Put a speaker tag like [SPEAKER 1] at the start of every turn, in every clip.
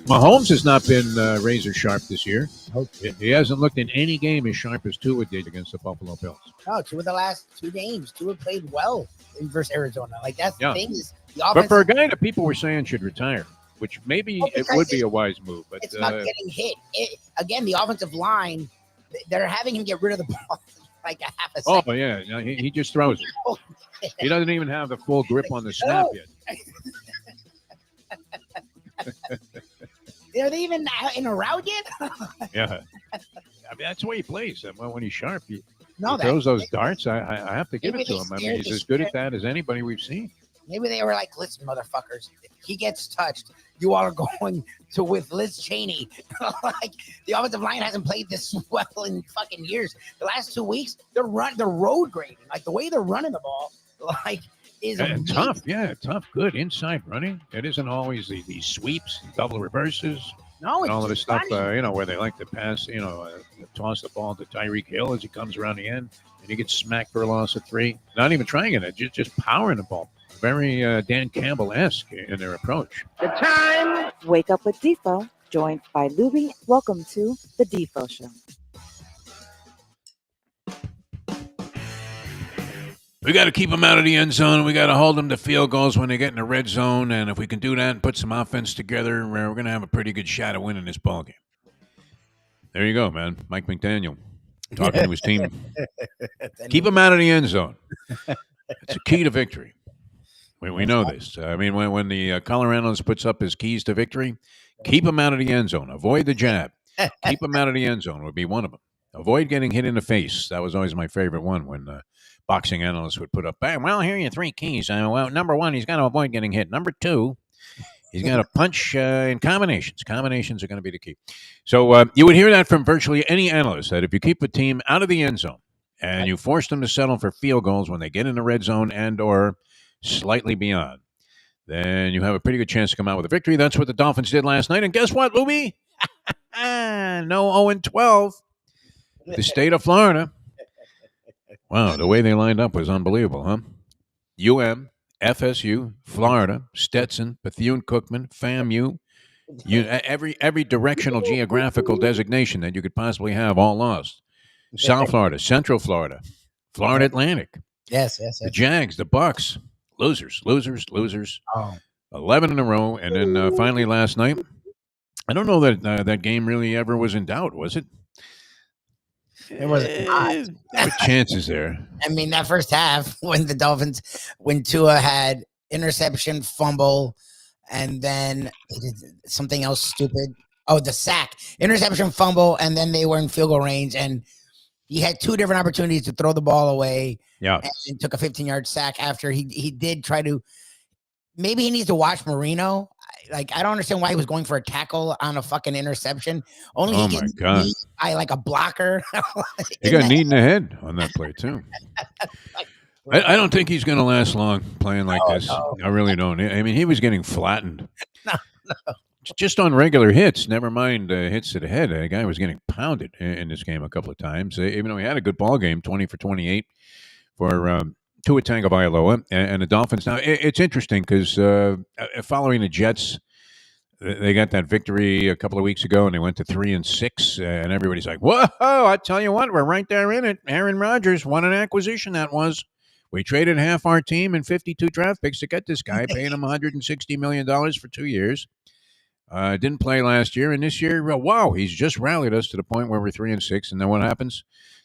[SPEAKER 1] Mahomes has not been razor sharp this year.
[SPEAKER 2] Nope.
[SPEAKER 1] He hasn't looked in any game as sharp as Tua did against the Buffalo Bills.
[SPEAKER 2] No, 2 of the last 2 games, Tua played well versus Arizona. Like that's the thing is the offense.
[SPEAKER 1] But for a guy that people were saying should retire, which maybe it would be a wise move, but
[SPEAKER 2] it's not getting hit. Again, the offensive line, they're having him get rid of the ball like a half a second.
[SPEAKER 1] Oh yeah, no, he just throws it. He doesn't even have the full grip on the snap yet.
[SPEAKER 2] Are they even in a route yet?
[SPEAKER 1] Yeah, I mean that's the way he plays. When he's sharp, he throws those darts. I have to give it to him. I mean, he's as good at that as anybody we've seen.
[SPEAKER 2] Maybe they were like, "Listen, motherfuckers, if he gets touched, you all are going to with Liz Cheney." Like the offensive line hasn't played this well in fucking years. The last 2 weeks, they're road grading. Like the way they're running the ball, like is
[SPEAKER 1] and tough. Yeah, tough. Good inside running. It isn't always these sweeps, double reverses.
[SPEAKER 2] No, it's
[SPEAKER 1] all of the stuff.
[SPEAKER 2] running.
[SPEAKER 1] Where they like to pass. Toss the ball to Tyreek Hill as he comes around the end, and he gets smacked for a loss of 3. Not even trying it. Just powering the ball. Very Dan Campbell-esque in their approach.
[SPEAKER 3] The time.
[SPEAKER 4] Wake up with Defo, joined by Lubie. Welcome to the Defo Show.
[SPEAKER 1] We got to keep them out of the end zone. We got to hold them to field goals when they get in the red zone. And if we can do that and put some offense together, we're going to have a pretty good shot at winning this ball game. There you go, man. Mike McDaniel talking to his team. Keep them out of the end zone. It's a key to victory. We know this. I mean, when the color analyst puts up his keys to victory, keep him out of the end zone. Avoid the jab. Keep him out of the end zone would be one of them. Avoid getting hit in the face. That was always my favorite one when boxing analysts would put up, well, here are your 3 keys. Well, number 1, he's got to avoid getting hit. Number 2, he's got to punch in combinations. Combinations are going to be the key. So you would hear that from virtually any analyst, that if you keep a team out of the end zone and you force them to settle for field goals when they get in the red zone and or slightly beyond, then you have a pretty good chance to come out with a victory. That's what the Dolphins did last night. And guess what, Lubie? No 0-12. The state of Florida. Wow, the way they lined up was unbelievable, huh? UM, FSU, Florida, Stetson, Bethune-Cookman, FAMU, every directional geographical designation that you could possibly have, all lost. South Florida, Central Florida, Florida Atlantic.
[SPEAKER 2] Yes.
[SPEAKER 1] The Jags, the Bucks. Losers.
[SPEAKER 2] Oh.
[SPEAKER 1] 11 in a row. And then finally last night, I don't know that that game really ever was in doubt, was it?
[SPEAKER 2] It wasn't.
[SPEAKER 1] There were chances there.
[SPEAKER 2] I mean, that first half when Tua had interception, fumble, and then he did something else stupid. Oh, the sack. Interception, fumble, and then they were in field goal range, and he had 2 different opportunities to throw the ball away.
[SPEAKER 1] Yeah.
[SPEAKER 2] And took a 15-yard sack after he did try to. Maybe he needs to watch Marino. Like, I don't understand why he was going for a tackle on a fucking interception. Only
[SPEAKER 1] Oh,
[SPEAKER 2] he
[SPEAKER 1] my
[SPEAKER 2] gets
[SPEAKER 1] God.
[SPEAKER 2] beat by like a blocker.
[SPEAKER 1] He got kneed in the head on that play, too. I don't think he's going to last long playing like this.
[SPEAKER 2] No.
[SPEAKER 1] I really don't. I mean, he was getting flattened.
[SPEAKER 2] No.
[SPEAKER 1] Just on regular hits, never mind hits to the head. The guy was getting pounded in this game a couple of times, even though he had a good ball game, 20 for 28 for Tua Tagovailoa and the Dolphins. Now, it's interesting because following the Jets, they got that victory a couple of weeks ago, and they went to 3-6, and everybody's like, whoa, I tell you what, we're right there in it. Aaron Rodgers, what an acquisition that was. We traded half our team and 52 draft picks to get this guy, paying him $160 million for 2 years. Didn't play last year, and this year, wow, he's just rallied us to the point where we're 3-6, and then what happens?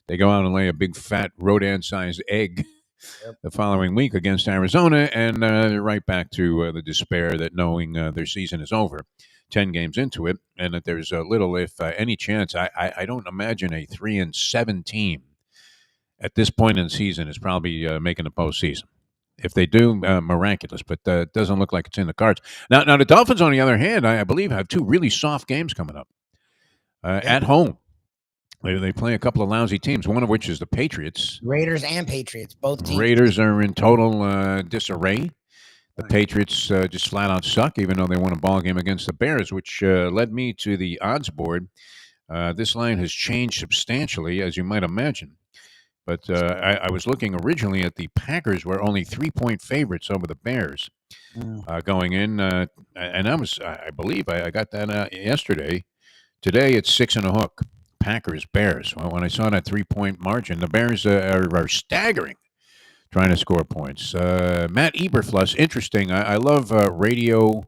[SPEAKER 1] They go out and lay a big, fat, Rodan-sized egg the following week against Arizona, and they're right back to the despair that knowing their season is over, 10 games into it, and that there's little, if any chance. I don't imagine a 3-7 team at this point in the season is probably making the postseason. If they do, miraculous, but it doesn't look like it's in the cards. Now, the Dolphins, on the other hand, I believe have 2 really soft games coming up at home. They play a couple of lousy teams, one of which is the Patriots.
[SPEAKER 2] Raiders and Patriots, both teams.
[SPEAKER 1] Raiders are in total disarray. The Patriots just flat out suck, even though they won a ball game against the Bears, which led me to the odds board. This line has changed substantially, as you might imagine. But I was looking originally at the Packers were only 3-point favorites over the Bears. going in, and I believe I got that yesterday. Today it's 6.5. Packers Bears. Well, when I saw that 3-point margin, the Bears are staggering trying to score points. Matt Eberfluss, interesting. I love radio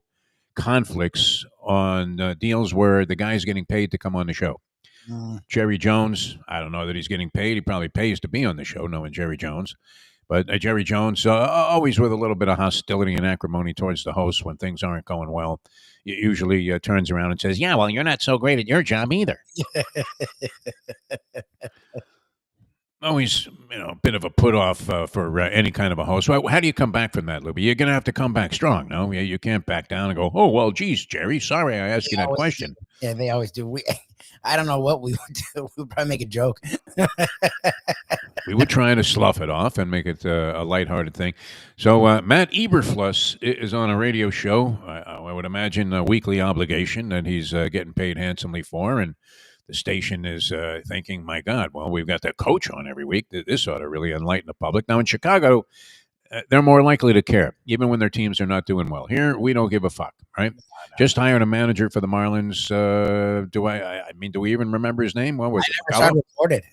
[SPEAKER 1] conflicts on deals where the guy's getting paid to come on the show. Jerry Jones, I don't know that he's getting paid. He probably pays to be on the show, knowing Jerry Jones. But Jerry Jones, always with a little bit of hostility and acrimony towards the host when things aren't going well, usually turns around and says, "Yeah, well, you're not so great at your job either." Always, a bit of a put off for any kind of a host. Well, how do you come back from that, Lubie? You're going to have to come back strong, no? You can't back down and go, "Oh, well, geez, Jerry, sorry I asked you that question."
[SPEAKER 2] Yeah, they always do. I don't know what we would do. We would probably make a joke.
[SPEAKER 1] We would try to slough it off and make it a lighthearted thing. So Matt Eberfluss is on a radio show. I would imagine a weekly obligation that he's getting paid handsomely for, and the station is thinking, "My God, well, we've got the coach on every week. This ought to really enlighten the public." Now in Chicago, they're more likely to care, even when their teams are not doing well. Here, we don't give a fuck, right? Just hired a manager for the Marlins. Do we even remember his name? What was it?
[SPEAKER 2] I never saw it reported.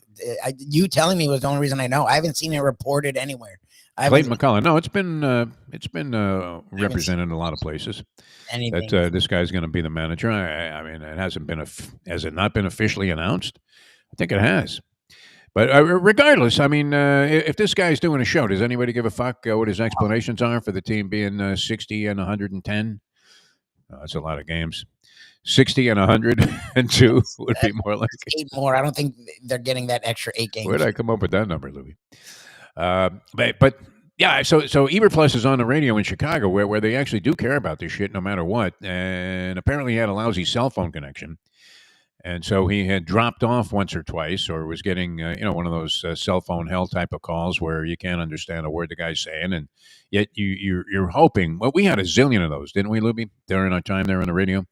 [SPEAKER 2] You telling me was the only reason I know. I haven't seen it reported anywhere.
[SPEAKER 1] Clayton McCullough. No, it's been represented in a lot of places. That this guy's going to be the manager. I mean, it hasn't been has it not been officially announced? I think it has. But regardless, I mean, if this guy's doing a show, does anybody give a fuck what his explanations are for the team being 60 and 110? That's a lot of games. 60 and 102 would be more like
[SPEAKER 2] 8 more. I don't think they're getting that extra 8 games.
[SPEAKER 1] Where did I come up with that number, Louie? But yeah, so Eberfluss is on the radio in Chicago where they actually do care about this shit no matter what. And apparently he had a lousy cell phone connection. And so he had dropped off once or twice, or was getting, one of those cell phone hell type of calls where you can't understand a word the guy's saying, and yet you're hoping. Well, we had a zillion of those, didn't we, Lubie, during our time there on the radio,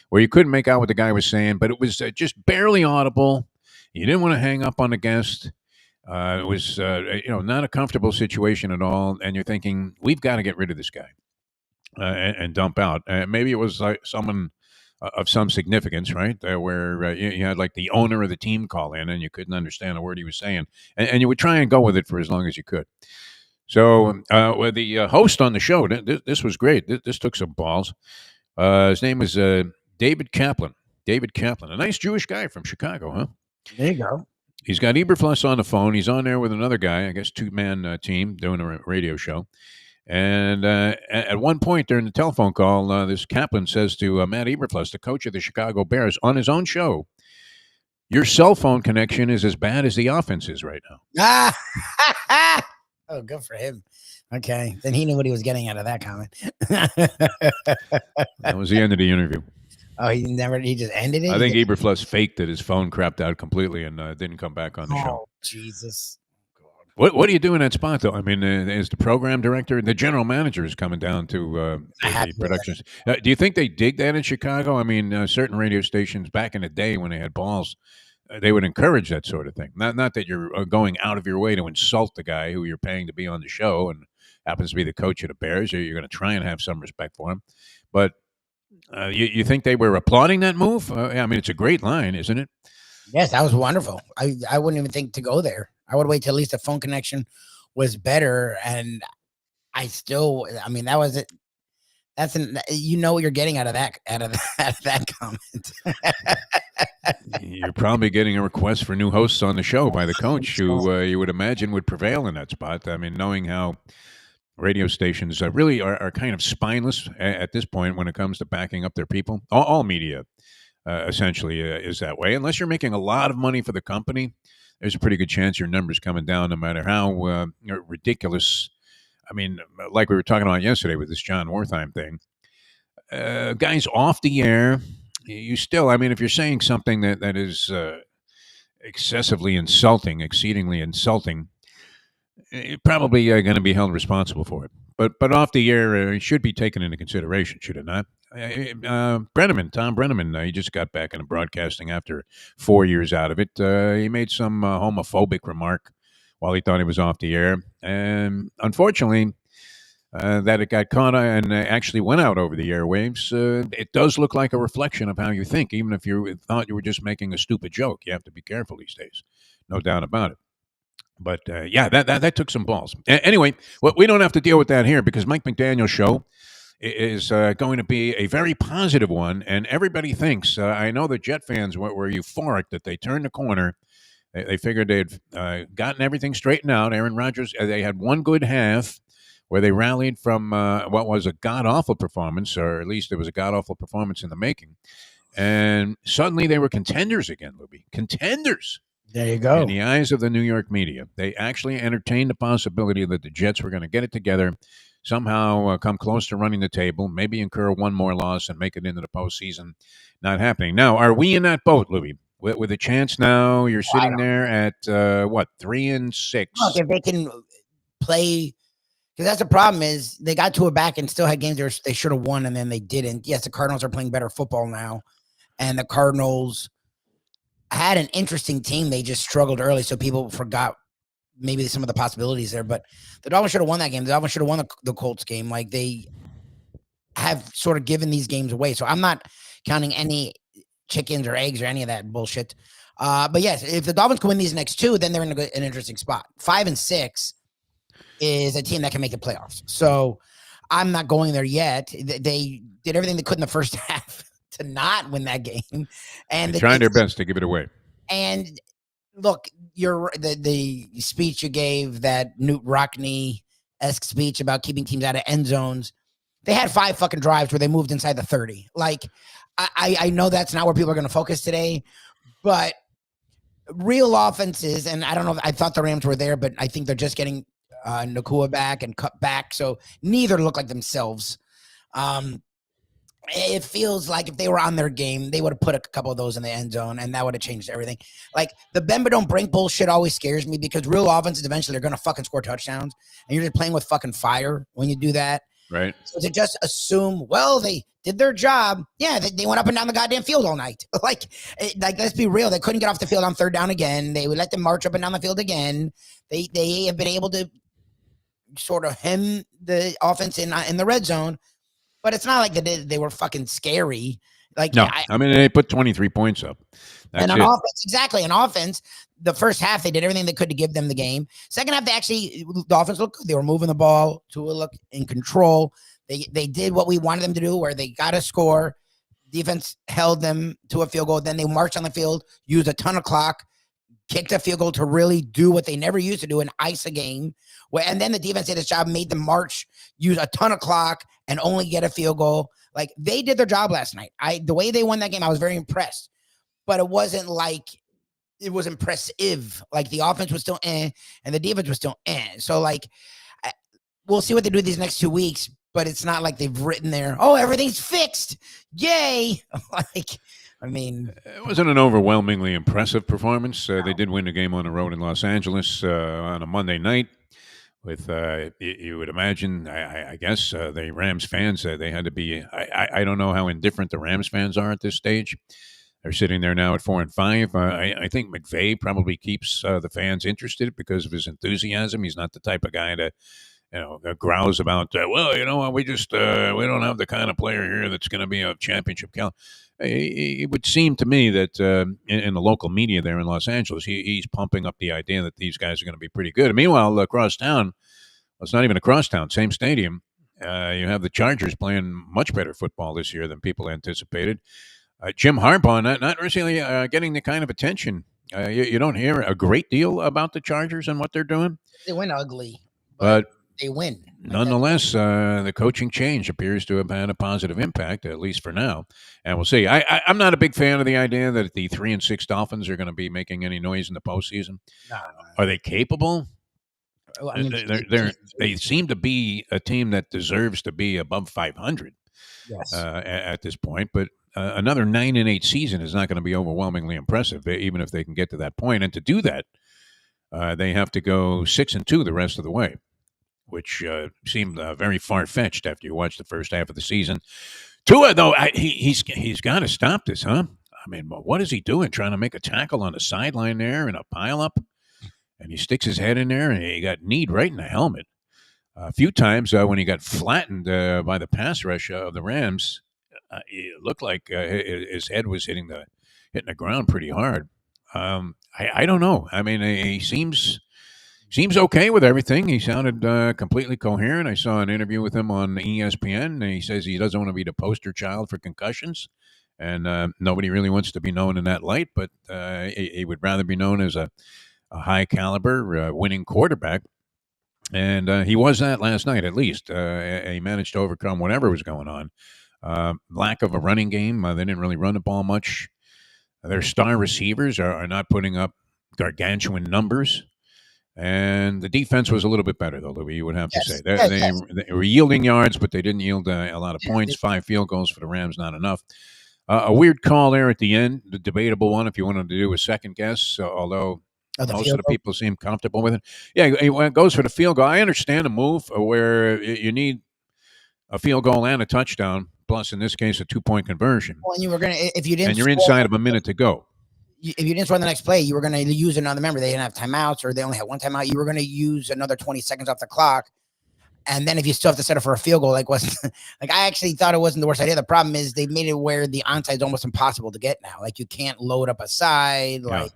[SPEAKER 1] where you couldn't make out what the guy was saying, but it was just barely audible. You didn't want to hang up on the guest. It was, not a comfortable situation at all, and you're thinking, we've got to get rid of this guy and dump out. Maybe it was like someone of some significance, right? Where you had like the owner of the team call in and you couldn't understand a word he was saying. And you would try and go with it for as long as you could. So with the host on the show, this was great. This took some balls. His name was David Kaplan. David Kaplan, a nice Jewish guy from Chicago, huh?
[SPEAKER 2] There you go.
[SPEAKER 1] He's got Eberfluss on the phone. He's on there with another guy, I guess 2-man team doing a radio show. And at one point during the telephone call, this Kaplan says to Matt Eberfluss, the coach of the Chicago Bears, on his own show, "Your cell phone connection is as bad as the offense is right now."
[SPEAKER 2] Oh, good for him. Okay, then he knew what he was getting out of that comment.
[SPEAKER 1] That was the end of the interview.
[SPEAKER 2] Oh, he just ended it?
[SPEAKER 1] I think Eberfluss faked that his phone crapped out completely and didn't come back on the show.
[SPEAKER 2] Oh, Jesus.
[SPEAKER 1] What do you do in that spot, though? I mean, is the program director, the general manager is coming down to the productions. Do you think they dig that in Chicago? I mean, certain radio stations back in the day when they had balls, they would encourage that sort of thing. Not that you're going out of your way to insult the guy who you're paying to be on the show and happens to be the coach of the Bears. You're going to try and have some respect for him. But you think they were applauding that move? I mean, it's a great line, isn't it?
[SPEAKER 2] Yes, that was wonderful. I wouldn't even think to go there. I would wait till at least the phone connection was better. And that was it. What you're getting out of that comment.
[SPEAKER 1] You're probably getting a request for new hosts on the show by the coach who you would imagine would prevail in that spot. I mean, knowing how radio stations really are kind of spineless at this point when it comes to backing up their people. All media essentially is that way. Unless you're making a lot of money for the company, there's a pretty good chance your number's coming down no matter how ridiculous. I mean, like we were talking about yesterday with this John Wertheim thing. Guys off the air, you still, I mean, if you're saying something that is excessively insulting, exceedingly insulting, you're probably going to be held responsible for it. But off the air, it should be taken into consideration, should it not? Tom Brenneman, he just got back into broadcasting after 4 years out of it. He made some homophobic remark while he thought he was off the air. And unfortunately, that it got caught and actually went out over the airwaves, it does look like a reflection of how you think, even if you thought you were just making a stupid joke. You have to be careful these days, no doubt about it. But yeah, that took some balls. Anyway, well, we don't have to deal with that here because Mike McDaniel's show is going to be a very positive one, and everybody thinks. I know the Jet fans were euphoric that they turned the corner. They figured they'd gotten everything straightened out. Aaron Rodgers, they had one good half where they rallied from what was a god awful performance, or at least it was a god awful performance in the making. And suddenly they were contenders again, Lubie. Contenders.
[SPEAKER 2] There you go.
[SPEAKER 1] In the eyes of the New York media, they actually entertained the possibility that the Jets were going to get it together, somehow come close to running the table, maybe incur one more loss and make it into the postseason. Not happening. Now, are we in that boat, Louis? With a chance now, you're sitting there at 3-6.
[SPEAKER 2] Look, if they can play, because that's the problem is they got to it back and still had games they should have won and then they didn't. Yes, the Cardinals are playing better football now, and the Cardinals had an interesting team. They just struggled early, so people forgot maybe some of the possibilities there. But the Dolphins should have won that game. The Dolphins should have won the Colts game. Like, they have sort of given these games away. So I'm not counting any chickens or eggs or any of that bullshit. But yes, if the Dolphins can win these next two, then they're in an interesting spot. 5-6 is a team that can make the playoffs. So I'm not going there yet. They did everything they could in the first half to not win that game, and
[SPEAKER 1] they're trying their best to give it away.
[SPEAKER 2] And look, the speech you gave, that Newt Rockney-esque speech about keeping teams out of end zones, they had 5 fucking drives where they moved inside the 30. Like, I know that's not where people are going to focus today, but real offenses, and I don't know, I thought the Rams were there, but I think they're just getting Nakua back and cut back, so neither look like themselves. It feels like if they were on their game, they would have put a couple of those in the end zone, and that would have changed everything. Like, the bend but don't break bullshit always scares me, because real offenses eventually are going to fucking score touchdowns, and you're just playing with fucking fire when you do that.
[SPEAKER 1] Right.
[SPEAKER 2] So to just assume, well, they did their job. Yeah, they went up and down the goddamn field all night. Like, let's be real. They couldn't get off the field on third down again. They would let them march up and down the field again. They have been able to sort of hem the offense in the red zone. But it's not like they were fucking scary. Like,
[SPEAKER 1] no, I mean, they put 23 points up. That's
[SPEAKER 2] and on
[SPEAKER 1] it.
[SPEAKER 2] offense, exactly. On offense, the first half, they did everything they could to give them the game. Second half, the offense looked good. They were moving the ball. Tua looked in control. They did what we wanted them to do, where they got a score. Defense held them to a field goal. Then they marched on the field, used a ton of clock, kicked a field goal to really do what they never used to do and ice a game. And then the defense did its job, made them march, use a ton of clock, and only get a field goal. Like, they did their job last night. The way they won that game, I was very impressed. But it wasn't like it was impressive. Like, the offense was still and the defense was still So, like, we'll see what they do these next 2 weeks. But it's not like they've written there, oh, everything's fixed. Yay. Like, I mean,
[SPEAKER 1] it wasn't an overwhelmingly impressive performance. No. They did win the game on the road in Los Angeles on a Monday night. With you would imagine, I guess the Rams fans, they had to be. I don't know how indifferent the Rams fans are at this stage. They're sitting there now at 4-5. I think McVay probably keeps the fans interested because of his enthusiasm. He's not the type of guy to, grouse about. We just we don't have the kind of player here that's going to be a championship caliber. It would seem to me that in the local media there in Los Angeles, he's pumping up the idea that these guys are going to be pretty good. And meanwhile, across town, well, it's not even across town, same stadium, you have the Chargers playing much better football this year than people anticipated. Jim Harbaugh not really getting the kind of attention. You don't hear a great deal about the Chargers and what they're doing.
[SPEAKER 2] They win ugly,
[SPEAKER 1] but
[SPEAKER 2] they win.
[SPEAKER 1] Nonetheless, the coaching change appears to have had a positive impact, at least for now. And we'll see. I'm not a big fan of the idea that the 3-6 Dolphins are going to be making any noise in the postseason.
[SPEAKER 2] No.
[SPEAKER 1] Are they capable? Well, I mean, they seem to be a team that deserves to be above 500 at this point. But another 9-8 season is not going to be overwhelmingly impressive, even if they can get to that point. And to do that, they have to go 6-2 the rest of the way, which seemed very far-fetched after you watch the first half of the season. Tua, though, he's got to stop this, huh? I mean, what is he doing? Trying to make a tackle on the sideline there in a pile-up? And he sticks his head in there, and he got kneed right in the helmet. A few times when he got flattened by the pass rush of the Rams, it looked like his head was hitting the ground pretty hard. I don't know. I mean, he seems okay with everything. He sounded completely coherent. I saw an interview with him on ESPN. And he says he doesn't want to be the poster child for concussions, and nobody really wants to be known in that light. But he would rather be known as a high caliber winning quarterback. And he was that last night, at least. He managed to overcome whatever was going on. Lack of a running game. They didn't really run the ball much. Their star receivers are not putting up gargantuan numbers. And the defense was a little bit better, though, Louis, you would have to say. They were yielding yards, but they didn't yield a lot of points. 5 field goals for the Rams, not enough. A weird call there at the end, the debatable one, if you wanted to do a second guess, although most of the people seem comfortable with it. Yeah, it goes for the field goal. I understand a move where you need a field goal and a touchdown, plus in this case a 2-point conversion.
[SPEAKER 2] Well, and you were gonna if you didn't,
[SPEAKER 1] and you're inside of a minute to go.
[SPEAKER 2] If you didn't score the next play, you were going to use another. Remember, they didn't have timeouts, or they only had one timeout. You were going to use another 20 seconds off the clock, and then if you still have to set up for a field goal, like I actually thought it wasn't the worst idea. The problem is they made it where the onside is almost impossible to get now. Like you can't load up a side, like.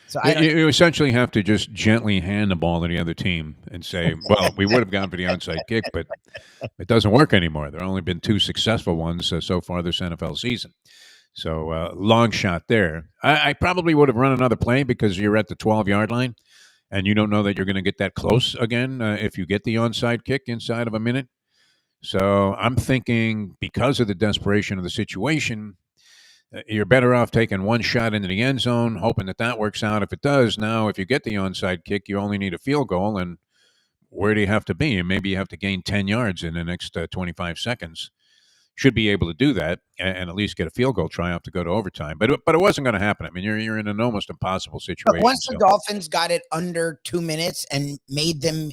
[SPEAKER 2] So
[SPEAKER 1] you essentially have to just gently hand the ball to the other team and say, well, we would have gone for the onside kick, but it doesn't work anymore. There have only been 2 successful ones so far this NFL season. So long shot there. I probably would have run another play because you're at the 12-yard line and you don't know that you're going to get that close again if you get the onside kick inside of a minute. So I'm thinking because of the desperation of the situation, you're better off taking one shot into the end zone, hoping that works out. If it does, now if you get the onside kick, you only need a field goal. And where do you have to be? And maybe you have to gain 10 yards in the next 25 seconds. Should be able to do that and at least get a field goal triumph to go to overtime. But it wasn't going to happen. I mean, you're in an almost impossible situation.
[SPEAKER 2] But once the Dolphins got it under 2 minutes and made them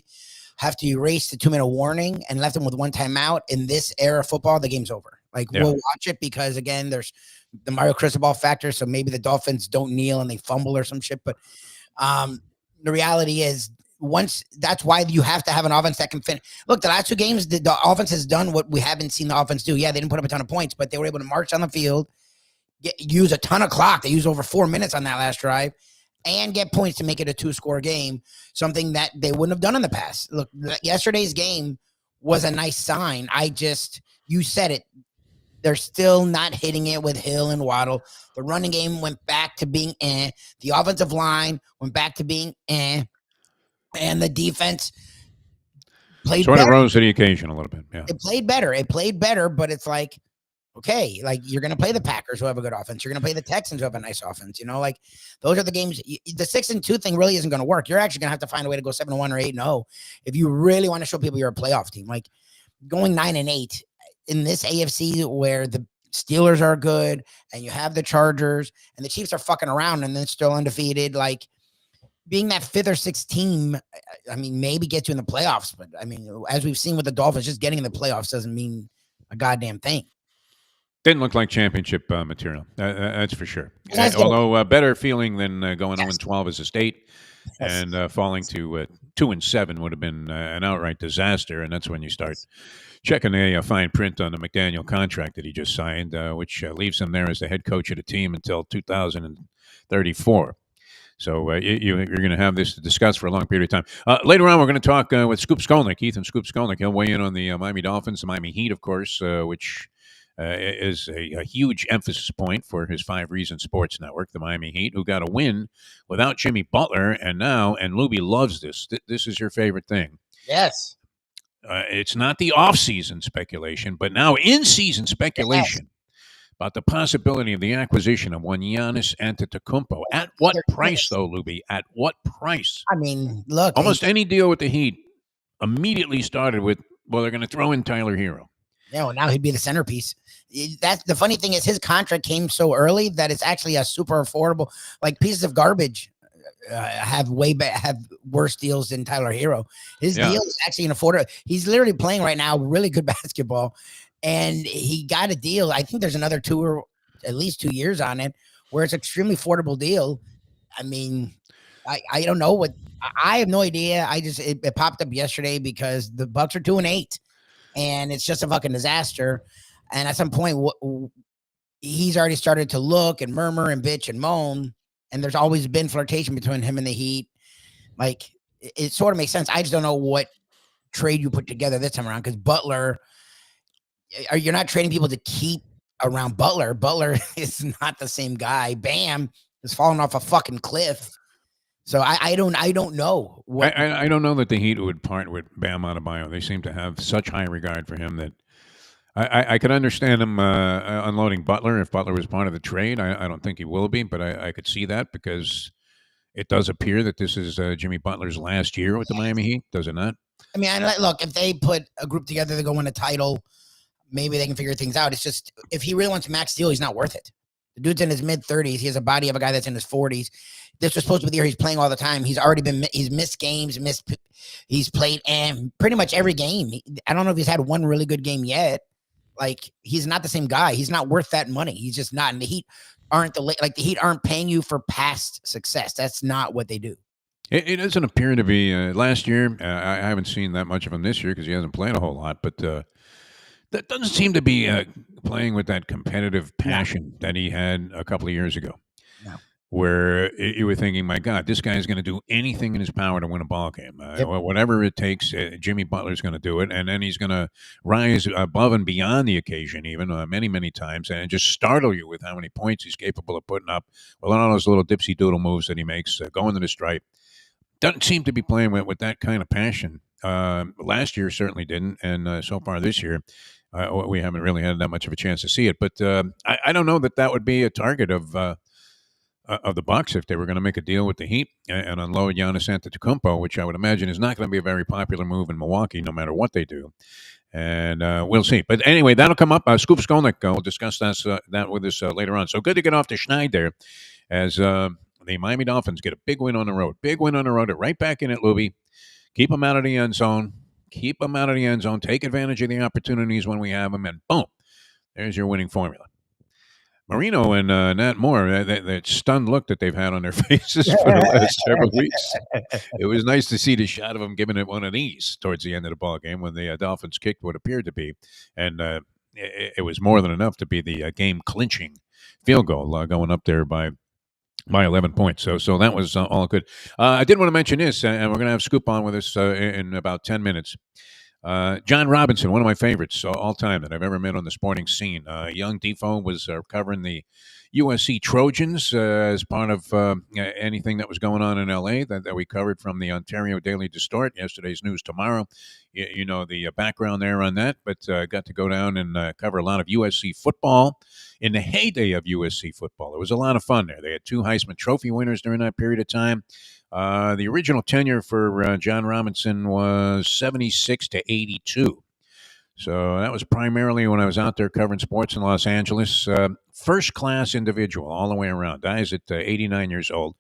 [SPEAKER 2] have to erase the 2-minute warning and left them with one timeout in this era of football, the game's over. Like we'll watch it because again, there's the Mario Cristobal factor. So maybe the Dolphins don't kneel and they fumble or some shit. But the reality is that's why you have to have an offense that can finish. Look, the last 2 games, the offense has done what we haven't seen the offense do. Yeah, they didn't put up a ton of points, but they were able to march on the field, use a ton of clock. They used over 4 minutes on that last drive and get points to make it a 2-score game, something that they wouldn't have done in the past. Look, yesterday's game was a nice sign. You said it. They're still not hitting it with Hill and Waddle. The running game went back to being The offensive line went back to being And the defense played
[SPEAKER 1] sort
[SPEAKER 2] better.
[SPEAKER 1] of rose to the occasion a little bit. Yeah,
[SPEAKER 2] it played better, but it's like, okay, like you're going to play the Packers who have a good offense. You're going to play the Texans who have a nice offense. You know, like those are the games. The 6-2 thing really isn't going to work. You're actually going to have to find a way to go 7-1 or 8-0 if you really want to show people you're a playoff team. Like going 9-8 in this AFC where the Steelers are good and you have the Chargers and the Chiefs are fucking around and then still undefeated. Like being that 5th or 6th team, I mean, maybe get you in the playoffs, but I mean, as we've seen with the Dolphins, just getting in the playoffs doesn't mean a goddamn thing.
[SPEAKER 1] Didn't look like championship material. That's for sure. Although better feeling than going 0-12 as a state and falling to 2-7 would have been an outright disaster. And that's when you start checking the fine print on the McDaniel contract that he just signed, which leaves him there as the head coach of the team until 2034. So you're going to have this to discuss for a long period of time. Later on, we're going to talk with Scoop Skolnick, Ethan Scoop Skolnick. He'll weigh in on the Miami Dolphins, the Miami Heat, of course, which is a huge emphasis point for his 5 Reasons Sports Network, the Miami Heat, who got a win without Jimmy Butler. And Lubie loves this. This is your favorite thing.
[SPEAKER 2] Yes.
[SPEAKER 1] It's not the off-season speculation, but now in-season speculation about the possibility of the acquisition of one Giannis Antetokounmpo. At what price, though, Lubie? At what price?
[SPEAKER 2] I mean, look.
[SPEAKER 1] Almost any deal with the Heat immediately started with, well, they're going to throw in Tyler Hero.
[SPEAKER 2] Yeah, well, now he'd be the centerpiece. That's the funny thing is his contract came so early that it's actually a super affordable. Like pieces of garbage have worse deals than Tyler Hero. His deal is actually an affordable. He's literally playing right now really good basketball, and he got a deal. I think there's another at least 2 years on it, where it's extremely affordable deal. I mean, I don't know what I have no idea. It popped up yesterday because the Bucks are 2-8, and it's just a fucking disaster. And at some point, he's already started to look and murmur and bitch and moan. And there's always been flirtation between him and the Heat. Like, it sort of makes sense. I just don't know what trade you put together this time around, because Butler, you're not trading people to keep around Butler. Butler is not the same guy. Bam is falling off a fucking cliff. So I don't know what.
[SPEAKER 1] I don't know that the Heat would part with Bam Adebayo. They seem to have such high regard for him that I could understand him unloading Butler if Butler was part of the trade. I don't think he will be, but I could see that because it does appear that this is Jimmy Butler's last year with the Miami Heat, does it not?
[SPEAKER 2] I mean, look, if they put a group together to go win a title, maybe they can figure things out. It's just, if he really wants max deal, he's not worth it. The dude's in his mid-30s. He has a body of a guy that's in his 40s. This was supposed to be the year he's playing all the time. He's missed games, he's played pretty much every game. I don't know if he's had one really good game yet. Like, he's not the same guy. He's not worth that money. He's just not. And the Heat the Heat aren't paying you for past success. That's not what they do.
[SPEAKER 1] It doesn't appear to be. Last year, I haven't seen that much of him this year because he hasn't played a whole lot. But that doesn't seem to be playing with that competitive passion that he had a couple of years ago.
[SPEAKER 2] No.
[SPEAKER 1] Where you were thinking, my God, this guy is going to do anything in his power to win a ball game.
[SPEAKER 2] Yep.
[SPEAKER 1] Whatever it takes, Jimmy Butler's going to do it. And then he's going to rise above and beyond the occasion, even many, many times, and just startle you with how many points he's capable of putting up. Well, all those little dipsy doodle moves that he makes, going to the stripe. Doesn't seem to be playing with that kind of passion. Last year certainly didn't, and so far this year, we haven't really had that much of a chance to see it. But I don't know that would be a target of the Bucks if they were going to make a deal with the Heat and unload Giannis Antetokounmpo, which I would imagine is not going to be a very popular move in Milwaukee, no matter what they do. And we'll see. But anyway, that'll come up. Scoop Skolnick will discuss that with us later on. So good to get off the schneid there as the Miami Dolphins get a big win on the road. Big win on the road. Right back in at Lubie. Keep them out of the end zone. Keep them out of the end zone. Take advantage of the opportunities when we have them. And boom, there's your winning formula. Marino and Nat Moore, that stunned look that they've had on their faces for the last several weeks. It was nice to see the shot of them giving it one of these towards the end of the ball game when the Dolphins kicked what appeared to be. And it was more than enough to be the game-clinching field goal going up there by 11 points. So that was all good. I did want to mention this, and we're going to have Scoop on with us in about 10 minutes. John Robinson, one of my favorites all time that I've ever met on the sporting scene. Young Defo was covering the USC Trojans as part of anything that was going on in L.A. that we covered from the Ontario Daily Distort, yesterday's News Tomorrow. You know the background there on that, but got to go down and cover a lot of USC football in the heyday of USC football. It was a lot of fun there. They had 2 Heisman Trophy winners during that period of time. The original tenure for John Robinson was 76 to 82. So that was primarily when I was out there covering sports in Los Angeles. First-class individual all the way around. Dies at 89 years old.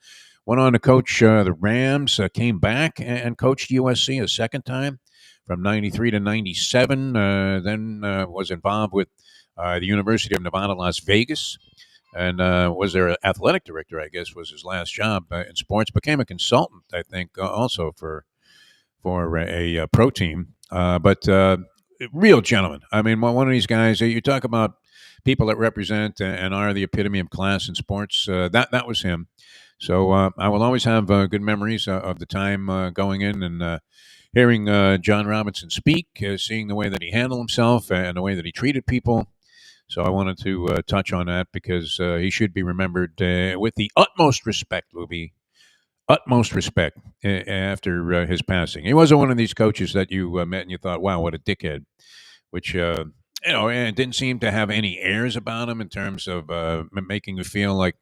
[SPEAKER 1] Went on to coach the Rams, came back and coached USC a second time from 93 to 97. Then was involved with the University of Nevada, Las Vegas. And was their athletic director, I guess, was his last job in sports. Became a consultant, I think, also for a pro team. But real gentleman. I mean, one of these guys, you talk about people that represent and are the epitome of class in sports. That was him. So I will always have good memories of the time going in and hearing John Robinson speak, seeing the way that he handled himself and the way that he treated people. So I wanted to touch on that because he should be remembered with the utmost respect, Lubie. Utmost respect after his passing. He wasn't one of these coaches that you met and you thought, wow, what a dickhead, which, and didn't seem to have any airs about him in terms of making you feel like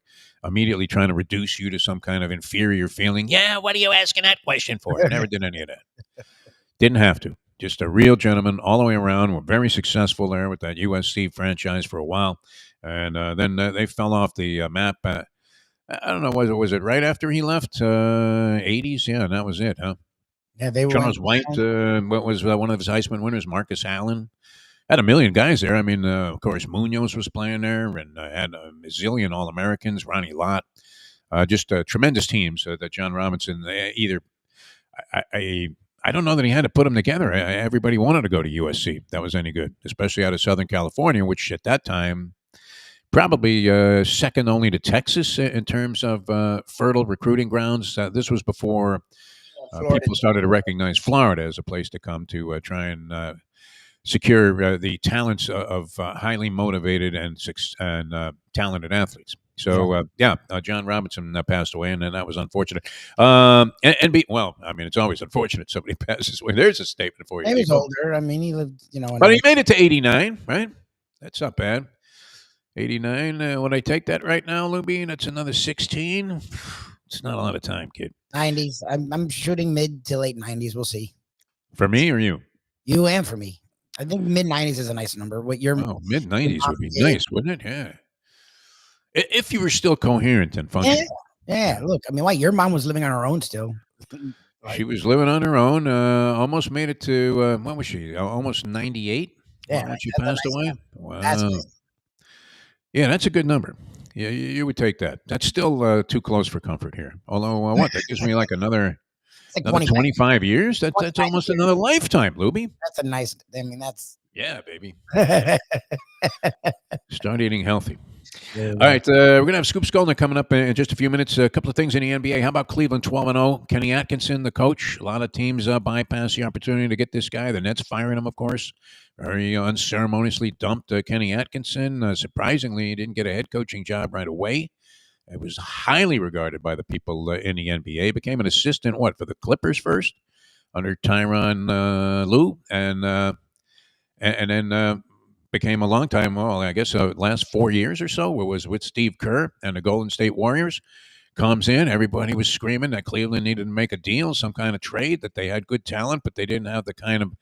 [SPEAKER 1] immediately trying to reduce you to some kind of inferior feeling. Yeah, what are you asking that question for? Never did any of that. Didn't have to. Just a real gentleman all the way around. Were very successful there with that USC franchise for a while. And then they fell off the map. I don't know, was it right after he left? 80s? Yeah, that was it, huh?
[SPEAKER 2] Yeah, they were.
[SPEAKER 1] Charles White what was one of his Heisman winners, Marcus Allen. Had a million guys there. I mean, of course, Munoz was playing there and had a zillion All-Americans, Ronnie Lott. Just tremendous teams that John Robinson either I don't know that he had to put them together. Everybody wanted to go to USC. That was any good, especially out of Southern California, which at that time probably second only to Texas in terms of fertile recruiting grounds. This was before
[SPEAKER 2] Florida.
[SPEAKER 1] people started to recognize Florida as a place to come to try and secure the talents of highly motivated and talented athletes. So John Robinson passed away, and then that was unfortunate. Well, I mean, it's always unfortunate somebody passes away. There's a statement for you.
[SPEAKER 2] He was
[SPEAKER 1] Debo.
[SPEAKER 2] older. I mean, he lived,
[SPEAKER 1] But he made it to 89, right? That's not bad. 89. Would I take that right now, Lubie? That's another 16. It's not a lot of time, kid.
[SPEAKER 2] 90s. I'm shooting mid to late 90s. We'll see.
[SPEAKER 1] For me or you?
[SPEAKER 2] You and for me. I think mid 90s is a nice number. What your
[SPEAKER 1] mid 90s would be nice, wouldn't it? Yeah. If you were still coherent and functioning.
[SPEAKER 2] Yeah. Look, I mean, your mom was living on her own still.
[SPEAKER 1] She was living on her own. Almost made it to what was she? Almost 98.
[SPEAKER 2] Yeah,
[SPEAKER 1] when she passed away.
[SPEAKER 2] Number.
[SPEAKER 1] Wow.
[SPEAKER 2] That's nice.
[SPEAKER 1] Yeah, that's a good number. Yeah, you would take that. That's still too close for comfort here. Although, what? That gives me like another 25 years? That's almost another lifetime, Lubie.
[SPEAKER 2] That's a nice, I mean, that's.
[SPEAKER 1] Yeah, baby. Start eating healthy.
[SPEAKER 2] Yeah.
[SPEAKER 1] All right, we're going to have Scoop Skolnick coming up in just a few minutes. A couple of things in the NBA. How about Cleveland 12-0? Kenny Atkinson, the coach. A lot of teams bypass the opportunity to get this guy. The Nets firing him, of course. Very unceremoniously dumped Kenny Atkinson. Surprisingly, he didn't get a head coaching job right away. It was highly regarded by the people in the NBA. Became an assistant, for the Clippers first, under Tyronn Lue, and then became a long time, I guess last 4 years or so, it was with Steve Kerr and the Golden State Warriors. Comes in, everybody was screaming that Cleveland needed to make a deal, some kind of trade, that they had good talent, but they didn't have the kind of,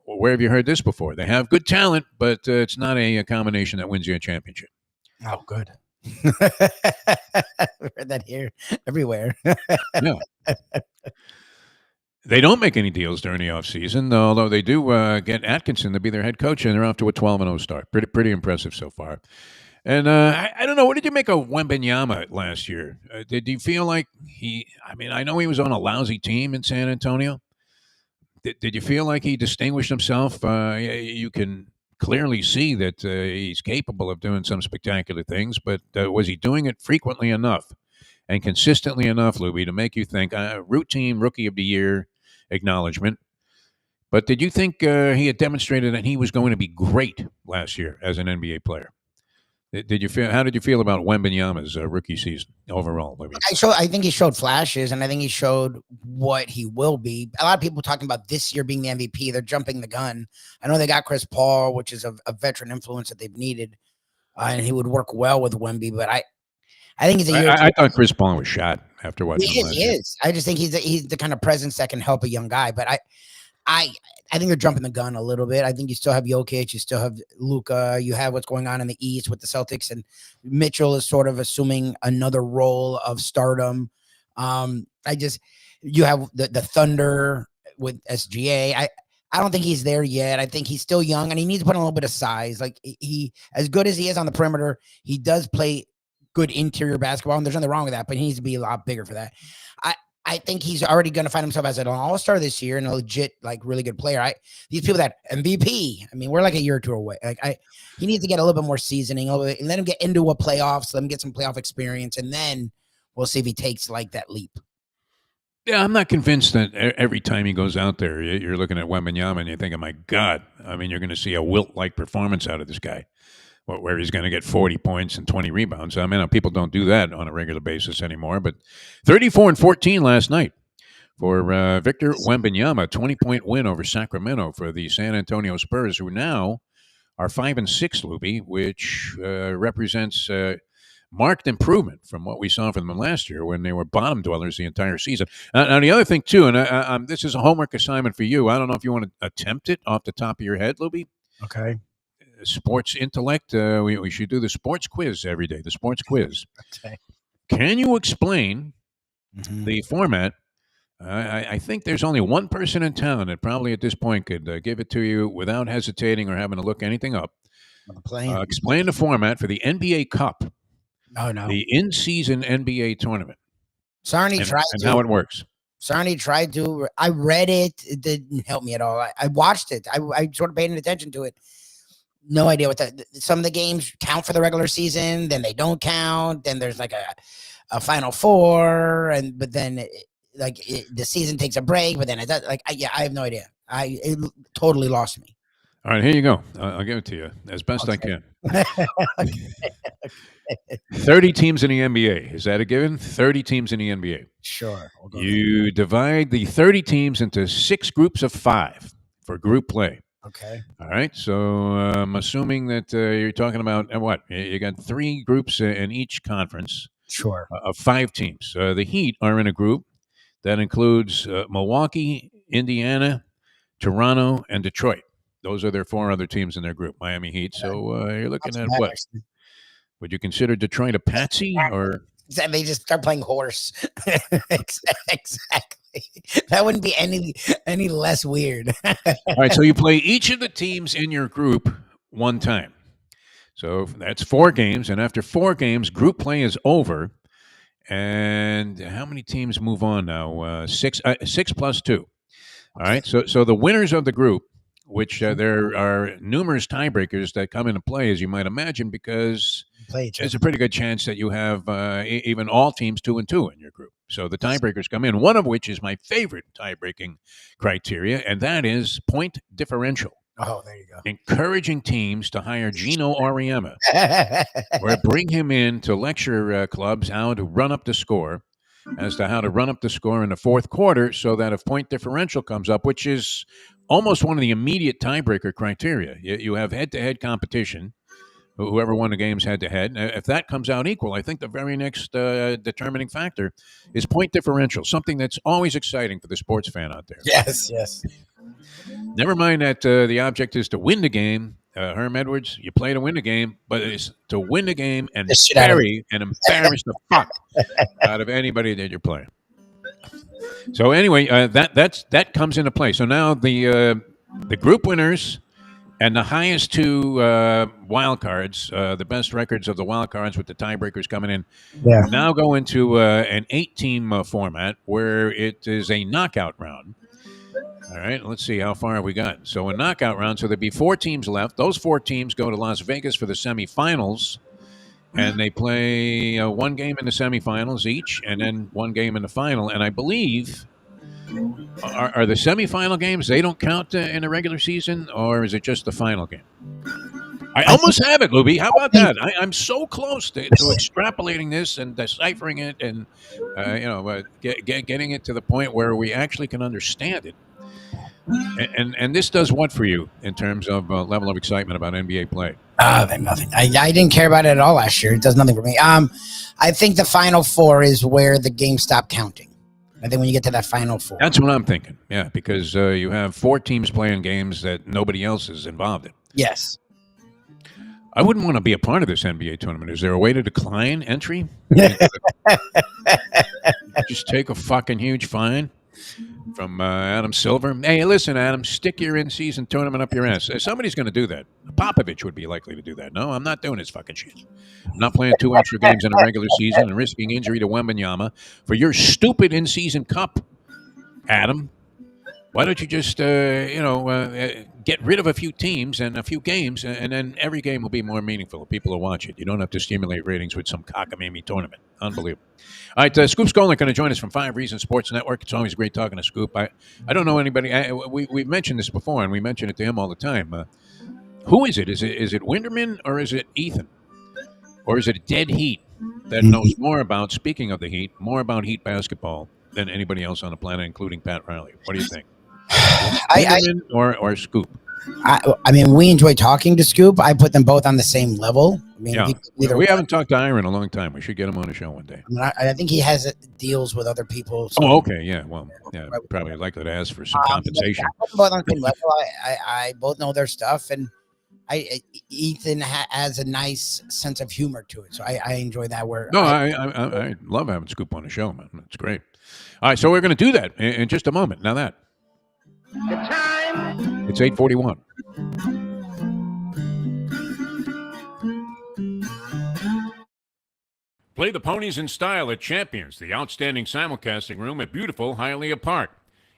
[SPEAKER 1] where have you heard this before? They have good talent, but it's not a combination that wins you a championship.
[SPEAKER 2] Oh, good. Heard that here, everywhere.
[SPEAKER 1] Yeah. They don't make any deals during the offseason, although they do get Atkinson to be their head coach, and they're off to a 12-0 start. Pretty impressive so far. And I don't know, what did you make of Wembanyama last year? Did you feel like I know he was on a lousy team in San Antonio. Did you feel like he distinguished himself? You can clearly see that he's capable of doing some spectacular things, but was he doing it frequently enough and consistently enough, Lubie, to make you think routine Rookie of the Year acknowledgement? But did you think he had demonstrated that he was going to be great last year as an NBA player? Did you feel? How did you feel about Wembanyama's rookie season overall, Lubie?
[SPEAKER 2] I think he showed flashes, and I think he showed what he will be. A lot of people talking about this year being the MVP. They're jumping the gun. I know they got Chris Paul, which is a veteran influence that they've needed, and he would work well with Wemby. But I think he's a year.
[SPEAKER 1] I thought Chris Paul was shot after watching him last year.
[SPEAKER 2] He is. I just think he's the kind of presence that can help a young guy. But I think they're jumping the gun a little bit. I think you still have Jokic, you still have Luka, you have what's going on in the East with the Celtics, and Mitchell is sort of assuming another role of stardom. You have the Thunder with SGA. I don't think he's there yet. I think he's still young, and he needs to put on a little bit of size. Like he, as good as he is on the perimeter, he does play good interior basketball, and there's nothing wrong with that, but he needs to be a lot bigger for that. I think he's already going to find himself as an all-star this year and a legit, really good player. These people that MVP, I mean, we're like a year or two away. He needs to get a little bit more seasoning, and let him get into a playoffs, let him get some playoff experience, and then we'll see if he takes that leap.
[SPEAKER 1] Yeah, I'm not convinced that every time he goes out there, you're looking at Wembanyama and you're thinking, my God, I mean, you're going to see a Wilt-like performance out of this guy, where he's going to get 40 points and 20 rebounds. I mean, people don't do that on a regular basis anymore, but 34-14 last night for Victor Wembanyama, 20-point win over Sacramento for the San Antonio Spurs, who now are 5-6, Lubie, which represents marked improvement from what we saw from them last year when they were bottom dwellers the entire season. Now, the other thing, too, and this is a homework assignment for you. I don't know if you want to attempt it off the top of your head, Lubie.
[SPEAKER 2] Okay.
[SPEAKER 1] Sports intellect. We should do the sports quiz every day. The sports quiz.
[SPEAKER 2] Okay.
[SPEAKER 1] Can you explain the format? I think there's only one person in town that probably at this point could give it to you without hesitating or having to look anything up. Explain the format for the NBA Cup.
[SPEAKER 2] Oh, no.
[SPEAKER 1] The in-season NBA tournament.
[SPEAKER 2] Sarni tried
[SPEAKER 1] and
[SPEAKER 2] to.
[SPEAKER 1] how it works.
[SPEAKER 2] Sarni tried to. I read it. It didn't help me at all. I watched it. I sort of paid attention to it. No idea what some of the games count for the regular season, then they don't count. Then there's like a Final Four, but then the season takes a break. But then it does. I have no idea. It totally lost me.
[SPEAKER 1] All right, here you go. I'll give it to you as best I can. 30 teams in the NBA. Is that a given? 30 teams in the NBA.
[SPEAKER 2] Sure.
[SPEAKER 1] You divide the 30 teams into 6 groups of 5 for group play.
[SPEAKER 2] Okay.
[SPEAKER 1] All right. So I'm assuming that you're talking about what? You got 3 groups in each conference.
[SPEAKER 2] Sure.
[SPEAKER 1] Of 5 teams. The Heat are in a group that includes Milwaukee, Indiana, Toronto, and Detroit. Those are their 4 other teams in their group, Miami Heat. So you're looking at what? Would you consider Detroit a patsy, or
[SPEAKER 2] they just start playing horse? Exactly. That wouldn't be any less weird.
[SPEAKER 1] All right, so you play each of the teams in your group one time. So that's 4 games, and after 4 games, group play is over. And how many teams move on now? 6 plus 2. All right, so the winners of the group, which there are numerous tiebreakers that come into play, as you might imagine, because there's a pretty good chance that you have even all teams 2-2 in your group. So the tiebreakers come in, one of which is my favorite tie-breaking criteria, and that is point differential.
[SPEAKER 2] Oh, there you go.
[SPEAKER 1] Encouraging teams to hire Gino Auriemma or bring him in to lecture clubs how to run up the score, as to how to run up the score in the fourth quarter so that if point differential comes up, which is almost one of the immediate tiebreaker criteria, you have head-to-head competition, whoever won the game's head-to-head. If that comes out equal, I think the very next determining factor is point differential, something that's always exciting for the sports fan out there.
[SPEAKER 2] Yes.
[SPEAKER 1] Never mind that the object is to win the game. Herm Edwards, you play to win the game, but it's to win the game and embarrass the fuck out of anybody that you're playing. So anyway, that comes into play. So now the group winners and the highest 2 wild cards, the best records of the wild cards with the tiebreakers coming in, now go into an 8-team format where it is a knockout round. All right, let's see how far we got. So a knockout round, so there'd be 4 teams left. Those 4 teams go to Las Vegas for the semifinals, and they play 1 game in the semifinals each, and then 1 game in the final. And I believe, are the semifinal games, they don't count in the regular season, or is it just the final game? I almost have it, Lubie. How about that? I'm so close to extrapolating this and deciphering it and getting it to the point where we actually can understand it. And this does what for you in terms of level of excitement about NBA play?
[SPEAKER 2] Nothing. I didn't care about it at all last year. It does nothing for me. I think the Final Four is where the games stop counting. I think when you get to that Final Four.
[SPEAKER 1] That's what I'm thinking. Yeah, because you have 4 teams playing games that nobody else is involved in.
[SPEAKER 2] Yes.
[SPEAKER 1] I wouldn't want to be a part of this NBA tournament. Is there a way to decline entry? Just take a fucking huge fine from Adam Silver. Hey, listen, Adam, stick your in-season tournament up your ass. Somebody's going to do that. Popovich would be likely to do that. No, I'm not doing this fucking shit. I'm not playing 2 extra games in a regular season and risking injury to Wembanyama for your stupid in-season cup, Adam. Why don't you just, get rid of a few teams and a few games, and then every game will be more meaningful. People will watch it. You don't have to stimulate ratings with some cockamamie tournament. Unbelievable. All right, Scoop Skolnick going to join us from 5 Reasons Sports Network. It's always great talking to Scoop. I don't know anybody. We've mentioned this before, and we mention it to him all the time. Who is it? Is it Winderman or is it Ethan? Or is it Dead Heat that knows more about, speaking of the Heat, more about Heat basketball than anybody else on the planet, including Pat Riley? What do you think? Or Scoop?
[SPEAKER 2] I mean, we enjoy talking to Scoop. I put them both on the same level. I mean,
[SPEAKER 1] we haven't talked to Ira in a long time. We should get him on the show one day.
[SPEAKER 2] I think he has deals with other people.
[SPEAKER 1] So. Oh, okay, yeah. Well, yeah, probably likely to ask for some compensation.
[SPEAKER 2] I put them both on the same level. I both know their stuff, and Ethan has a nice sense of humor to it, so I enjoy that.
[SPEAKER 1] I love having Scoop on the show, man. It's great. All right, so we're going to do that in just a moment. Now that. The time. It's 8:41. Play the ponies in style at Champions, the outstanding simulcasting room at beautiful Hialeah Park.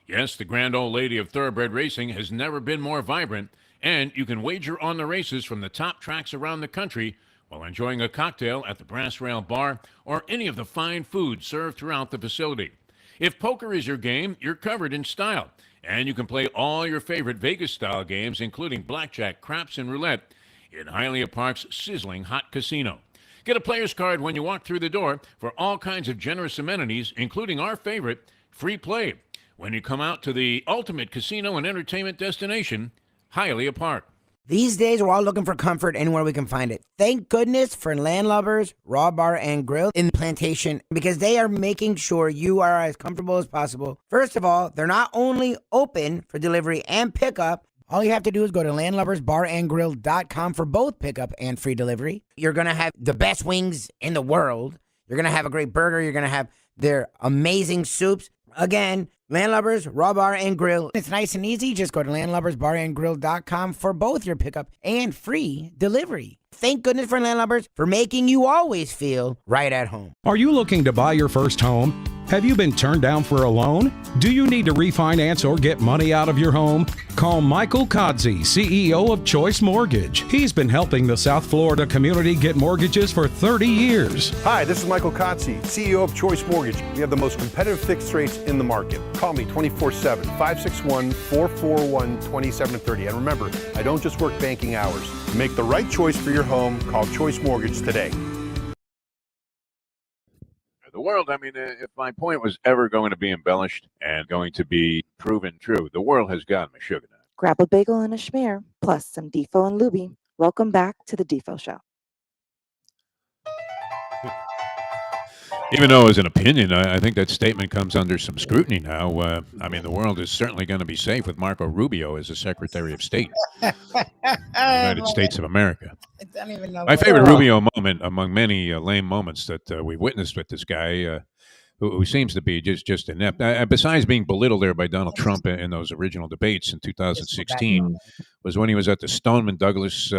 [SPEAKER 1] Yes, the grand old lady of thoroughbred racing has never been more vibrant, and you can wager on the races from the top tracks around the country while enjoying a cocktail at the Brass Rail Bar or any of the fine food served throughout the facility. If poker is your game, you're covered in style, and you can play all your favorite Vegas-style games, including blackjack, craps, and roulette, in Hialeah Park's sizzling hot casino. Get a player's card when you walk through the door for all kinds of generous amenities, including our favorite, free play, when you come out to the ultimate casino and entertainment destination, Hialeah Park.
[SPEAKER 2] These days, we're all looking for comfort anywhere we can find it. Thank goodness for Landlubbers Raw Bar and Grill in Plantation, because they are making sure you are as comfortable as possible. First of all, they're not only open for delivery and pickup. All you have to do is go to landlubbersbarandgrill.com for both pickup and free delivery. You're going to have the best wings in the world. You're going to have a great burger. You're going to have their amazing soups. Again, Landlubbers, Raw Bar, and Grill. It's nice and easy. Just go to landlubbersbarandgrill.com for both your pickup and free delivery. Thank goodness for Landlubbers for making you always feel right at home.
[SPEAKER 3] Are you looking to buy your first home? Have you been turned down for a loan? Do you need to refinance or get money out of your home? Call Michael Kodsey, CEO of Choice Mortgage. He's been helping the South Florida community get mortgages for 30 years.
[SPEAKER 5] Hi, this is Michael Kodsey, CEO of Choice Mortgage. We have the most competitive fixed rates in the market. Call me 24/7, 561-441-2730. And remember, I don't just work banking hours. To make the right choice for your home, call Choice Mortgage today.
[SPEAKER 1] The world, I mean, if my point was ever going to be embellished and going to be proven true, the world has gotten a sugar nut.
[SPEAKER 4] Grab a bagel and a schmear, plus some Defo and Lubie. Welcome back to the Defo Show.
[SPEAKER 1] Even though, as an opinion, I think that statement comes under some scrutiny now. I mean, the world is certainly going to be safe with Marco Rubio as the Secretary of State of the United States of America.
[SPEAKER 2] I don't even know.
[SPEAKER 1] My favorite Rubio moment, among many lame moments that we've witnessed with this guy, who seems to be just inept, besides being belittled there by Donald Trump in those original debates in 2016, was when he was at the Stoneman Douglas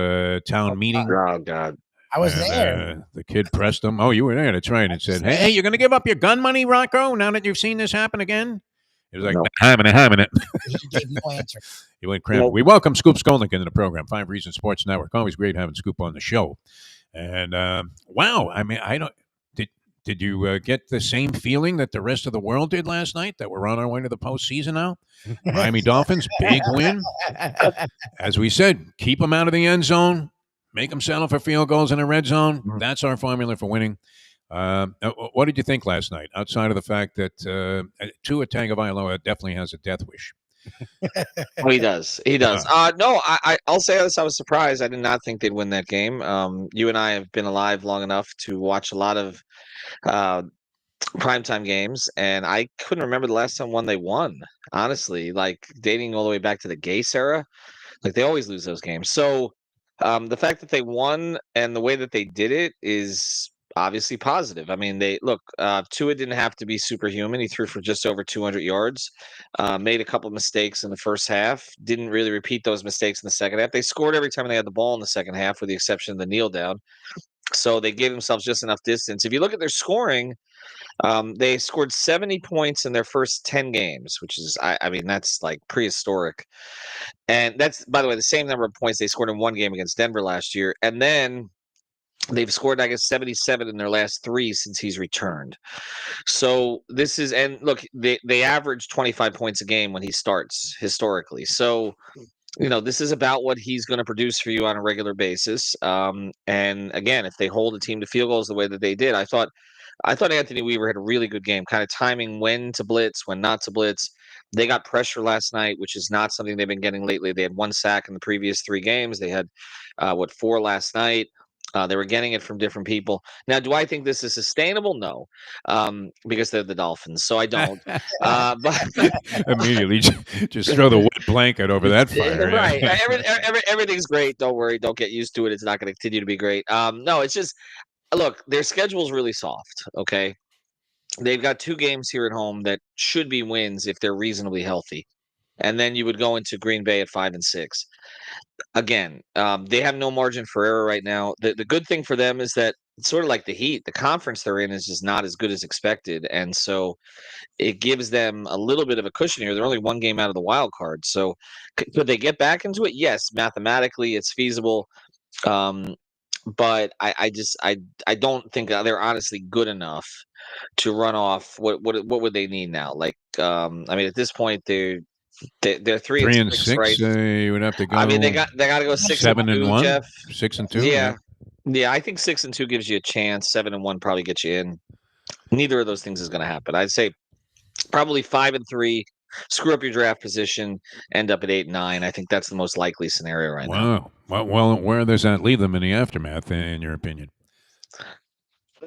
[SPEAKER 1] town meeting.
[SPEAKER 6] Oh, God.
[SPEAKER 2] I was there.
[SPEAKER 1] The kid pressed him. Oh, you were there. That's right. And said, hey, you're going to give up your gun money, Rocco, now that you've seen this happen again? He was like,
[SPEAKER 6] No.
[SPEAKER 1] having it.
[SPEAKER 2] He gave no answer.
[SPEAKER 1] He went cramped. We welcome Scoop Skolnick into the program. 5 Reasons Sports Network. Always great having Scoop on the show. And wow, I mean, I don't. Did you get the same feeling that the rest of the world did last night? That we're on our way to the postseason now? Miami Dolphins, big win. As we said, keep them out of the end zone. Make them settle for field goals in the red zone. That's our formula for winning. What did you think last night, outside of the fact that Tua Tagovailoa definitely has a death wish?
[SPEAKER 6] Oh, he does. He does. No, I'll say this. I was surprised. I did not think they'd win that game. You and I have been alive long enough to watch a lot of primetime games, and I couldn't remember the last time they won, honestly, like dating all the way back to the Gase era. Like, they always lose those games. So the fact that they won and the way that they did it is obviously positive. I mean, Tua didn't have to be superhuman. He threw for just over 200 yards, made a couple of mistakes in the first half, didn't really repeat those mistakes in the second half. They scored every time they had the ball in the second half, with the exception of the kneel down. So they gave themselves just enough distance. If you look at their scoring, they scored 70 points in their first 10 games, which is, I mean, that's like prehistoric. And that's, by the way, the same number of points they scored in one game against Denver last year. And then they've scored, I guess, 77 in their last 3 since he's returned. So this is, and look, they average 25 points a game when he starts historically. So, you know, this is about what he's going to produce for you on a regular basis. And again, if they hold a team to field goals the way that they did, I thought Anthony Weaver had a really good game, kind of timing when to blitz, when not to blitz. They got pressure last night, which is not something they've been getting lately. They had 1 sack in the previous 3 games. They had 4 last night. They were getting it from different people. Now, do I think this is sustainable? No, because they're the Dolphins, so I don't. But
[SPEAKER 1] Immediately, just throw the wet blanket over that fire.
[SPEAKER 6] Right. Everything's great. Don't worry. Don't get used to it. It's not going to continue to be great. No, it's just, look, their schedule is really soft. Okay. They've got 2 games here at home that should be wins if they're reasonably healthy. And then you would go into Green Bay at 5 and 6. Again, they have no margin for error right now. The good thing for them is that it's sort of like the Heat. The conference they're in is just not as good as expected, and so it gives them a little bit of a cushion here. They're only one game out of the wild card, so could they get back into it? Yes, mathematically, it's feasible. But I don't think they're honestly good enough to run off. What would they need now? Like, I mean, at this point, they're 3 and
[SPEAKER 1] 3 and
[SPEAKER 6] 6, right?
[SPEAKER 1] 6. You would have to go.
[SPEAKER 6] I mean, they got to go 6 and
[SPEAKER 1] 7 and
[SPEAKER 6] 2,
[SPEAKER 1] 1.
[SPEAKER 6] Jeff.
[SPEAKER 1] 6 and 2.
[SPEAKER 6] Yeah, yeah. I think 6 and 2 gives you a chance. 7 and 1 probably gets you in. Neither of those things is going to happen. I'd say probably 5 and 3. Screw up your draft position, end up at 8 and 9. I think that's the most likely scenario right now.
[SPEAKER 1] Wow. Well, where does that leave them in the aftermath, in your opinion?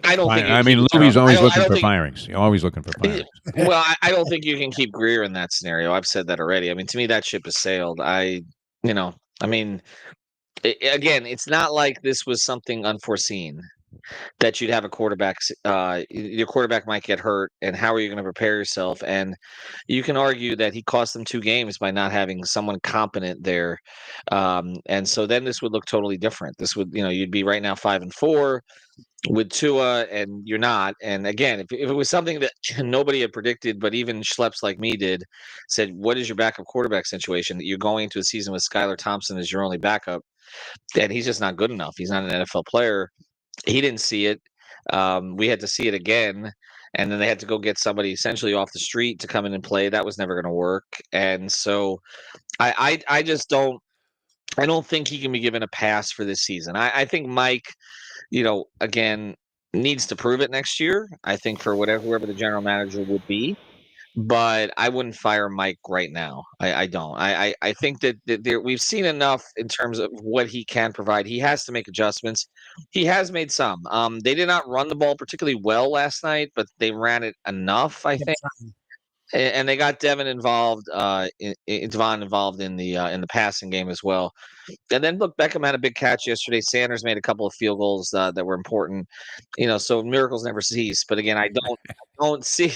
[SPEAKER 6] I don't think.
[SPEAKER 1] I mean, Lubie's always looking for firings. You're always looking for firings.
[SPEAKER 6] Well, I don't think you can keep Greer in that scenario. I've said that already. I mean, to me, that ship has sailed. I mean, again, it's not like this was something unforeseen that you'd have a quarterback. Your quarterback might get hurt, and how are you going to prepare yourself? And you can argue that he cost them 2 games by not having someone competent there. And so then this would look totally different. This would, you'd be right now 5 and 4. With Tua, and you're not. And again, if it was something that nobody had predicted, but even schleps like me said, what is your backup quarterback situation? That you're going into a season with Skylar Thompson as your only backup, and he's just not good enough. He's not an NFL player. He didn't see it. We had to see it again, and then they had to go get somebody essentially off the street to come in and play. That was never going to work. And so I just don't. I don't think he can be given a pass for this season. I think Mike, again, needs to prove it next year. I think for whoever the general manager would be, but I wouldn't fire Mike right now. I don't. I think that we've seen enough in terms of what he can provide. He has to make adjustments. He has made some. They did not run the ball particularly well last night, but they ran it enough, I think. And they got Devon involved, Devon involved in the passing game as well. And then look, Beckham had a big catch yesterday. Sanders made a couple of field goals that were important. So miracles never cease. But again, I don't see,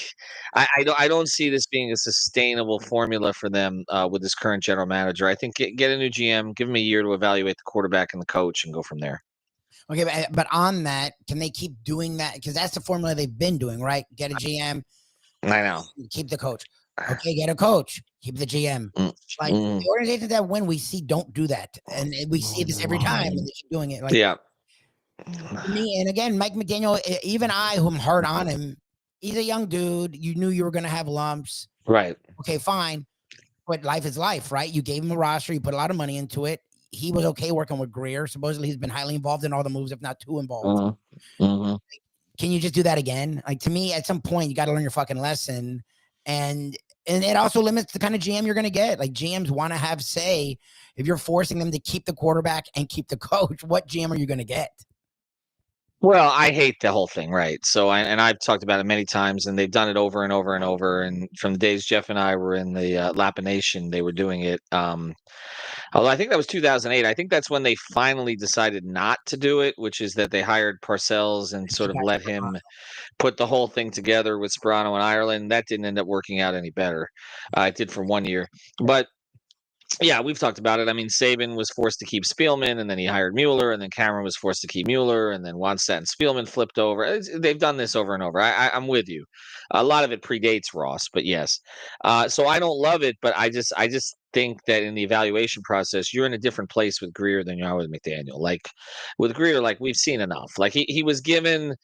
[SPEAKER 6] I don't see this being a sustainable formula for them with this current general manager. I think get a new GM, give him a year to evaluate the quarterback and the coach, and go from there.
[SPEAKER 2] Okay, but on that, can they keep doing that? Because that's the formula they've been doing, right? Get a GM.
[SPEAKER 6] I know.
[SPEAKER 2] Keep the coach. Okay, get a coach. Keep the GM. Like the organizations that win, we see don't do that, and we see this every time, and they keep doing it. Like,
[SPEAKER 6] yeah.
[SPEAKER 2] Me and again, Mike McDaniel. Even I, who am hard on him, he's a young dude. You knew you were going to have lumps,
[SPEAKER 6] right?
[SPEAKER 2] Okay, fine, but life is life, right? You gave him a roster. You put a lot of money into it. He was okay working with Greer. Supposedly, he's been highly involved in all the moves, if not too involved. Can you just do that again? Like, to me, at some point, you got to learn your fucking lesson. And it also limits the kind of GM you're going to get. Like, GMs want to have say. If you're forcing them to keep the quarterback and keep the coach, what GM are you going to get?
[SPEAKER 6] Well, I hate the whole thing, right? So, I've talked about it many times, and they've done it over and over and over. And from the days Jeff and I were in the Lapination, they were doing it. Although I think that was 2008. I think that's when they finally decided not to do it, which is that they hired Parcells and sort of let him put the whole thing together with Sperano in Ireland. That didn't end up working out any better. It did for 1 year. But yeah, we've talked about it. I mean, Saban was forced to keep Spielman, and then he hired Mueller, and then Cameron was forced to keep Mueller, and then Wannstedt and Spielman flipped over. They've done this over and over. I'm with you. A lot of it predates Ross, but yes. So I don't love it, but I just think that in the evaluation process, you're in a different place with Greer than you are with McDaniel. Like with Greer, like we've seen enough. Like he was given.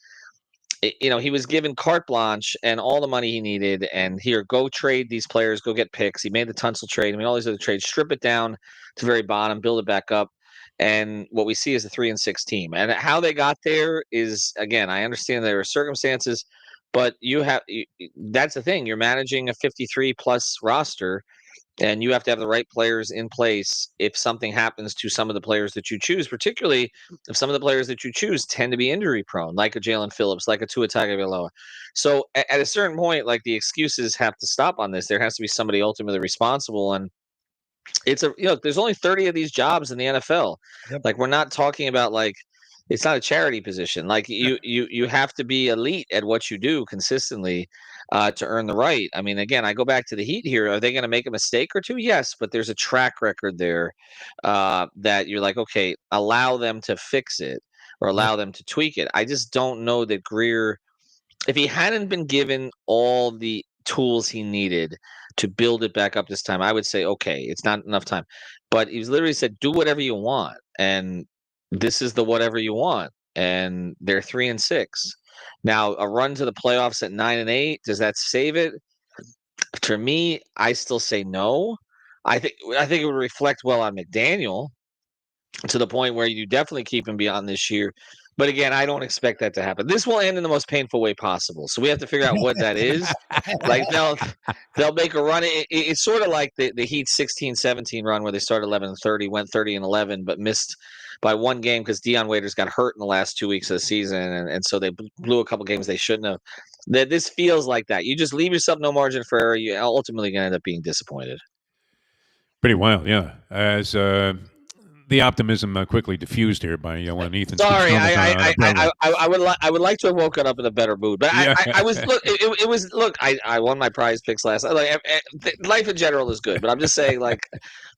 [SPEAKER 6] He was given carte blanche and all the money he needed, and here, go trade these players, go get picks. He made the Tunsil trade. I mean, all these other trades, strip it down to the very bottom, build it back up. And what we see is a 3-6 team. And how they got there is, again, I understand there are circumstances, but that's the thing. You're managing a 53 plus roster, and you have to have the right players in place if something happens to some of the players that you choose, particularly if some of the players that you choose tend to be injury prone, like a Jalen Phillips, like a Tua Tagovailoa. So at a certain point, like, the excuses have to stop on this. There has to be somebody ultimately responsible. And it's there's only 30 of these jobs in the NFL. Yep. Like, we're not talking about, like, it's not a charity position. Like, you have to be elite at what you do consistently to earn the right. I mean, again, I go back to the Heat here. Are they going to make a mistake or two? Yes, but there's a track record there that you're like, okay, allow them to fix it. or allow them to tweak it. I just don't know that Greer, if he hadn't been given all the tools he needed to build it back up this time, I would say, okay, it's not enough time. But he was literally said, do whatever you want. And this is the whatever you want. And they're 3-6. Now, a run to the playoffs at 9-8, does that save it? For me, I still say no. I think it would reflect well on McDaniel to the point where you definitely keep him beyond this year. But again, I don't expect that to happen. This will end in the most painful way possible. So we have to figure out what that is. Like they'll make a run. It's sort of like the Heat 16-17 run where they started 11-30, went 30-11, but missed by one game because Deion Waiters got hurt in the last 2 weeks of the season, and so they blew a couple games they shouldn't have. This feels like that. You just leave yourself no margin for error. You're ultimately going to end up being disappointed.
[SPEAKER 1] Pretty wild, yeah. As the optimism quickly diffused here by when Ethan.
[SPEAKER 6] Sorry, I would like to have woken up in a better mood, but
[SPEAKER 1] Yeah.
[SPEAKER 6] I was it was look. I won my prize picks last night. Life in general is good, but I'm just saying, like,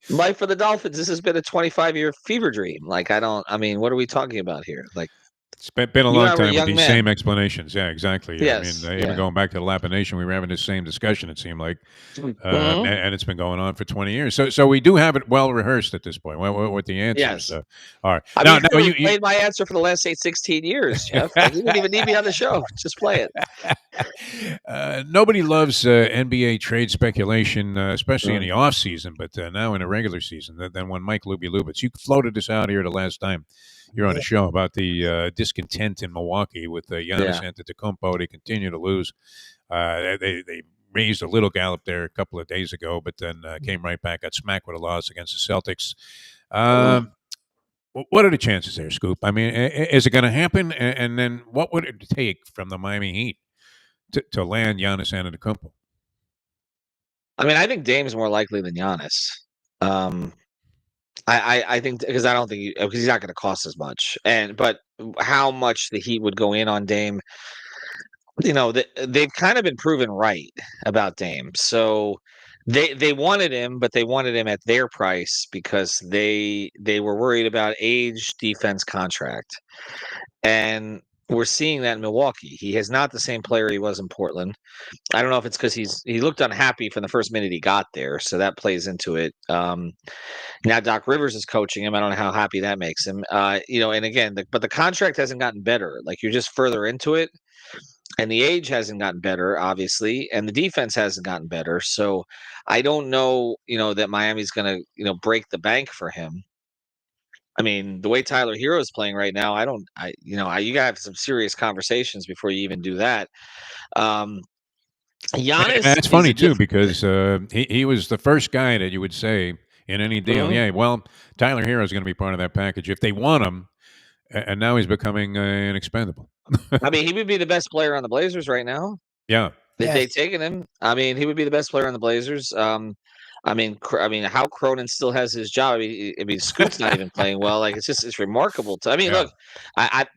[SPEAKER 6] life for the Dolphins. This has been a 25-year fever dream. Like, I mean, what are we talking about here? Like,
[SPEAKER 1] it's been a
[SPEAKER 6] You
[SPEAKER 1] long
[SPEAKER 6] and I were
[SPEAKER 1] time with
[SPEAKER 6] young
[SPEAKER 1] these
[SPEAKER 6] men.
[SPEAKER 1] same explanations. Yeah, exactly.
[SPEAKER 6] Yes,
[SPEAKER 1] I mean,
[SPEAKER 6] yeah.
[SPEAKER 1] even going back to the Lappa Nation, we were having the same discussion, it seemed like.
[SPEAKER 6] Mhm.
[SPEAKER 1] And it's been going on for 20 years. So we do have it well rehearsed at this point with the answers.
[SPEAKER 6] Yes.
[SPEAKER 1] All right.
[SPEAKER 6] I
[SPEAKER 1] Now,
[SPEAKER 6] mean,
[SPEAKER 1] now
[SPEAKER 6] you
[SPEAKER 1] you
[SPEAKER 6] played my answer for the last 16 years, Jeff. Like, you didn't even need me on the show. Just play it.
[SPEAKER 1] nobody loves NBA trade speculation, especially in
[SPEAKER 6] Mm.
[SPEAKER 1] the offseason, but now in the regular season. Then when Mike Lubie, you floated this out here the last time you're on the show about the discontent in Milwaukee with Giannis Antetokounmpo. They continue to lose. They raised a little gallop there a couple of days ago, but then came right back, got smacked with a loss against the Celtics. What are the chances there, Scoop? I mean, is it going to happen? And then what would it take from the Miami Heat to land Giannis Antetokounmpo?
[SPEAKER 6] I mean, I think Dame's more likely than Giannis. I think because I don't think because he's not going to cost as much, but how much the Heat would go in on Dame, they've kind of been proven right about Dame. So they wanted him, but they wanted him at their price because they were worried about age, defense, contract, and we're seeing that in Milwaukee. He is not the same player he was in Portland. I don't know if it's because he looked unhappy from the first minute he got there, so that plays into it. Now Doc Rivers is coaching him. I don't know how happy that makes him. And again, but the contract hasn't gotten better. Like, you're just further into it, and the age hasn't gotten better, obviously, and the defense hasn't gotten better. So I don't know, that Miami's going to, break the bank for him. I mean, the way Tyler Hero is playing right now, you gotta have some serious conversations before you even do that. Giannis,
[SPEAKER 1] That's funny too, because he was the first guy that you would say in any deal.
[SPEAKER 6] Mhm.
[SPEAKER 1] Yeah, well, Tyler Hero is going to be part of that package if they want him, and now he's becoming an expendable.
[SPEAKER 6] I mean, he would be the best player on the Blazers right now.
[SPEAKER 1] Yeah.
[SPEAKER 6] If they'd taken him, I mean, he would be the best player on the Blazers. I mean, how Cronin still has his job. I mean, Scoot's not even playing well. Like, it's remarkable.
[SPEAKER 1] Yeah.
[SPEAKER 6] Look,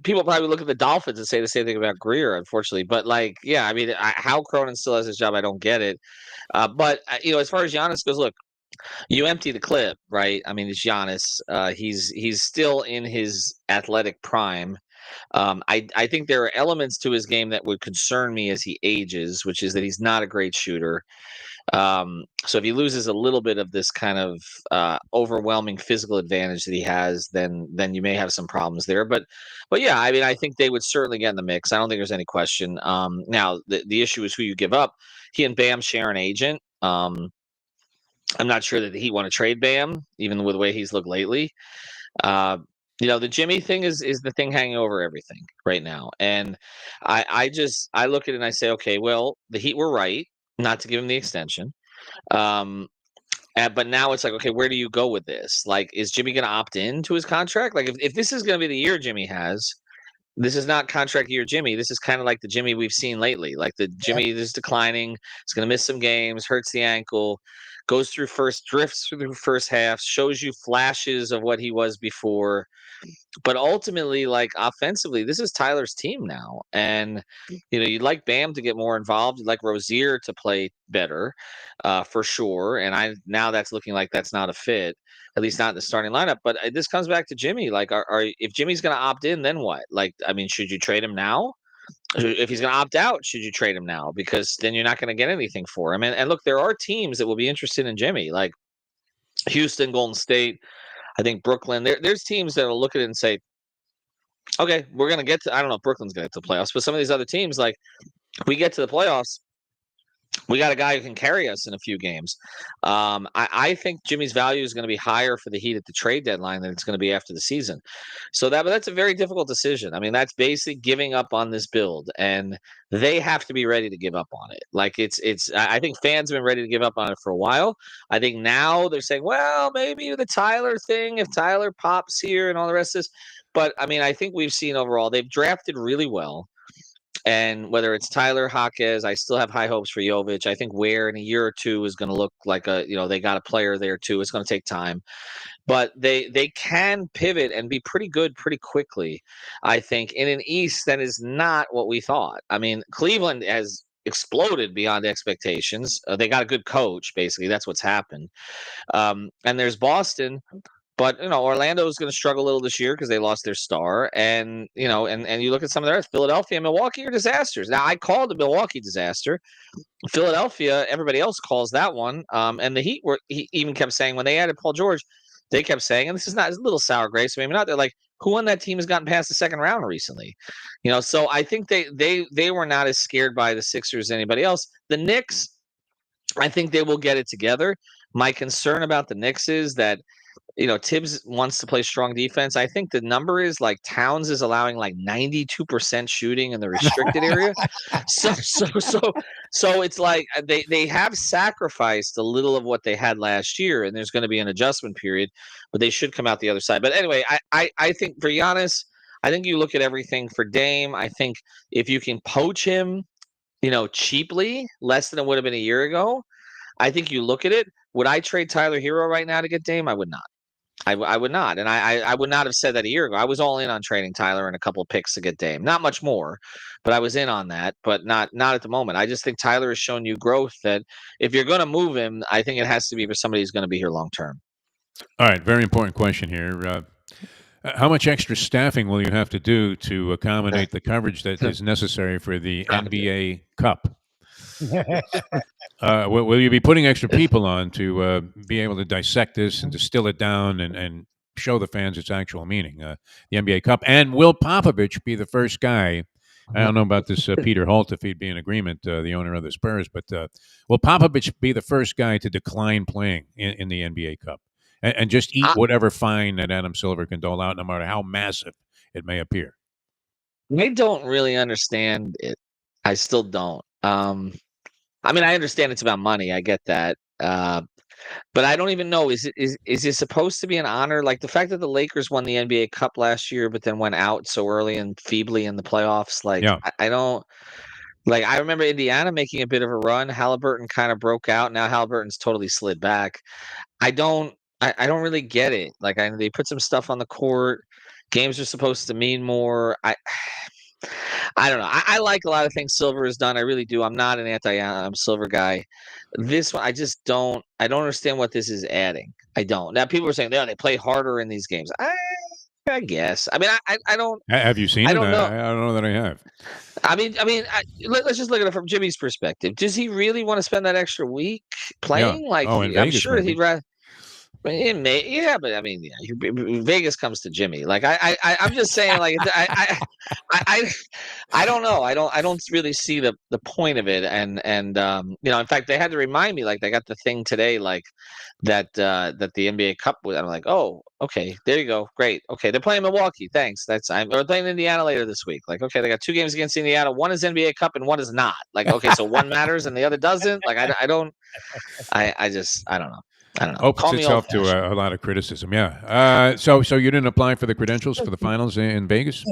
[SPEAKER 6] people probably look at the Dolphins and say the same thing about Greer, unfortunately. But like, yeah, I mean, how Cronin still has his job, I don't get it. But as far as Giannis goes, look, you empty the clip, right? I mean, it's Giannis. He's still in his athletic prime. I think there are elements to his game that would concern me as he ages, which is that he's not a great shooter. So if he loses a little bit of this kind of overwhelming physical advantage that he has, then you may have some problems there. But yeah, I mean, I think they would certainly get in the mix. I don't think there's any question. Now the issue is who you give up. He and Bam share an agent. I'm not sure that he want to trade Bam, even with the way he's looked lately. The Jimmy thing is the thing hanging over everything right now. And I look at it and I say, okay, well, the Heat were right not to give him the extension. But now it's like, okay, where do you go with this? Like, is Jimmy going to opt in to his contract? Like, if this is going to be the year Jimmy has, this is not contract year Jimmy. This is kind of like the Jimmy we've seen lately. Like, the Jimmy is declining. He's going to miss some games, hurts the ankle, drifts through first half, shows you flashes of what he was before. But ultimately, like offensively, this is Tyler's team now. And, you'd like Bam to get more involved. You'd like Rozier to play better, for sure. And now that's looking like that's not a fit, at least not in the starting lineup. But this comes back to Jimmy. Like, if Jimmy's going to opt in, then what? Like, I mean, should you trade him now? If he's going to opt out, should you trade him now? Because then you're not going to get anything for him. And look, there are teams that will be interested in Jimmy, like Houston, Golden State. I think Brooklyn. There's teams that will look at it and say, okay, we're going to get to, I don't know if Brooklyn's going to get to the playoffs, but some of these other teams, like, if we get to the playoffs, we got a guy who can carry us in a few games. I think Jimmy's value is going to be higher for the Heat at the trade deadline than it's going to be after the season. So but that's a very difficult decision. I mean, that's basically giving up on this build, and they have to be ready to give up on it. Like I think fans have been ready to give up on it for a while. I think now they're saying, well, maybe the Tyler thing, if Tyler pops here and all the rest of this. But I mean, I think we've seen overall they've drafted really well. And whether it's Tyler, Jaquez, I still have high hopes for Jovic. I think Ware in a year or two is going to look like they got a player there too. It's going to take time, but they can pivot and be pretty good pretty quickly. I think in an East that is not what we thought. I mean, Cleveland has exploded beyond expectations. They got a good coach, basically. That's what's happened. And there's Boston. But Orlando is going to struggle a little this year because they lost their star, and and you look at some of their Philadelphia and Milwaukee are disasters. Now I called the Milwaukee disaster. Philadelphia, everybody else calls that one. And the Heat he even kept saying when they added Paul George, they kept saying, and this is not a little sour grapes, maybe not. They're like, who on that team has gotten past the second round recently? So I think they were not as scared by the Sixers as anybody else. The Knicks, I think they will get it together. My concern about the Knicks is that Tibbs wants to play strong defense. I think the number is like Towns is allowing like 92% shooting in the restricted area. So it's like they have sacrificed a little of what they had last year, and there's going to be an adjustment period, but they should come out the other side. But anyway, I think for Giannis, I think you look at everything for Dame. I think if you can poach him, cheaply, less than it would have been a year ago, I think you look at it. Would I trade Tyler Hero right now to get Dame? I would not. I would not. And I would not have said that a year ago. I was all in on trading Tyler and a couple of picks to get Dame. Not much more, but I was in on that, but not at the moment. I just think Tyler has shown you growth that if you're going to move him, I think it has to be for somebody who's going to be here long term.
[SPEAKER 1] All right. Very important question here. How much extra staffing will you have to do to accommodate the coverage that is necessary for the NBA Cup? Will you be putting extra people on to be able to dissect this and distill it down and show the fans its actual meaning? The NBA Cup. And will Popovich be the first guy? I don't know about this Peter Holt, if he'd be in agreement, the owner of the Spurs, but will Popovich be the first guy to decline playing in the NBA Cup and just eat whatever fine that Adam Silver can dole out, no matter how massive it may appear?
[SPEAKER 6] I don't really understand it. I still don't. I mean, I understand it's about money. I get that. But I don't even know. Is it supposed to be an honor? Like the fact that the Lakers won the NBA Cup last year, but then went out so early and feebly in the playoffs. Like, yeah. I don't like. I remember Indiana making a bit of a run. Halliburton kind of broke out. Now Halliburton's totally slid back. I don't really get it. Like, they put some stuff on the court. Games are supposed to mean more. I don't know. I like a lot of things Silver has done. I really do. I'm not an anti-Silver guy. This one, I just don't. I don't understand what this is adding. I don't. Now, people are saying they play harder in these games. I guess. I mean, I don't.
[SPEAKER 1] Have you seen it?
[SPEAKER 6] I don't know.
[SPEAKER 1] I don't know that I have.
[SPEAKER 6] I mean, let's just look at it from Jimmy's perspective. Does he really want to spend that extra week playing?
[SPEAKER 1] Yeah.
[SPEAKER 6] Like, I'm
[SPEAKER 1] Vegas,
[SPEAKER 6] sure
[SPEAKER 1] maybe.
[SPEAKER 6] he'd rather. It may, yeah, but I mean, yeah, Vegas comes to Jimmy. Like I'm just saying, like I don't know. I don't really see the point of it. And in fact, they had to remind me. Like they got the thing today, like that the NBA Cup was. I'm like, oh, okay, there you go, great. Okay, they're playing Milwaukee. Thanks. We're playing Indiana later this week. Like, okay, they got 2 games against Indiana. One is NBA Cup and one is not. Like, okay, so one matters and the other doesn't. Like, I don't know. I don't know.
[SPEAKER 1] Opens itself to a lot of criticism. Yeah. So you didn't apply for the credentials for the finals in Vegas?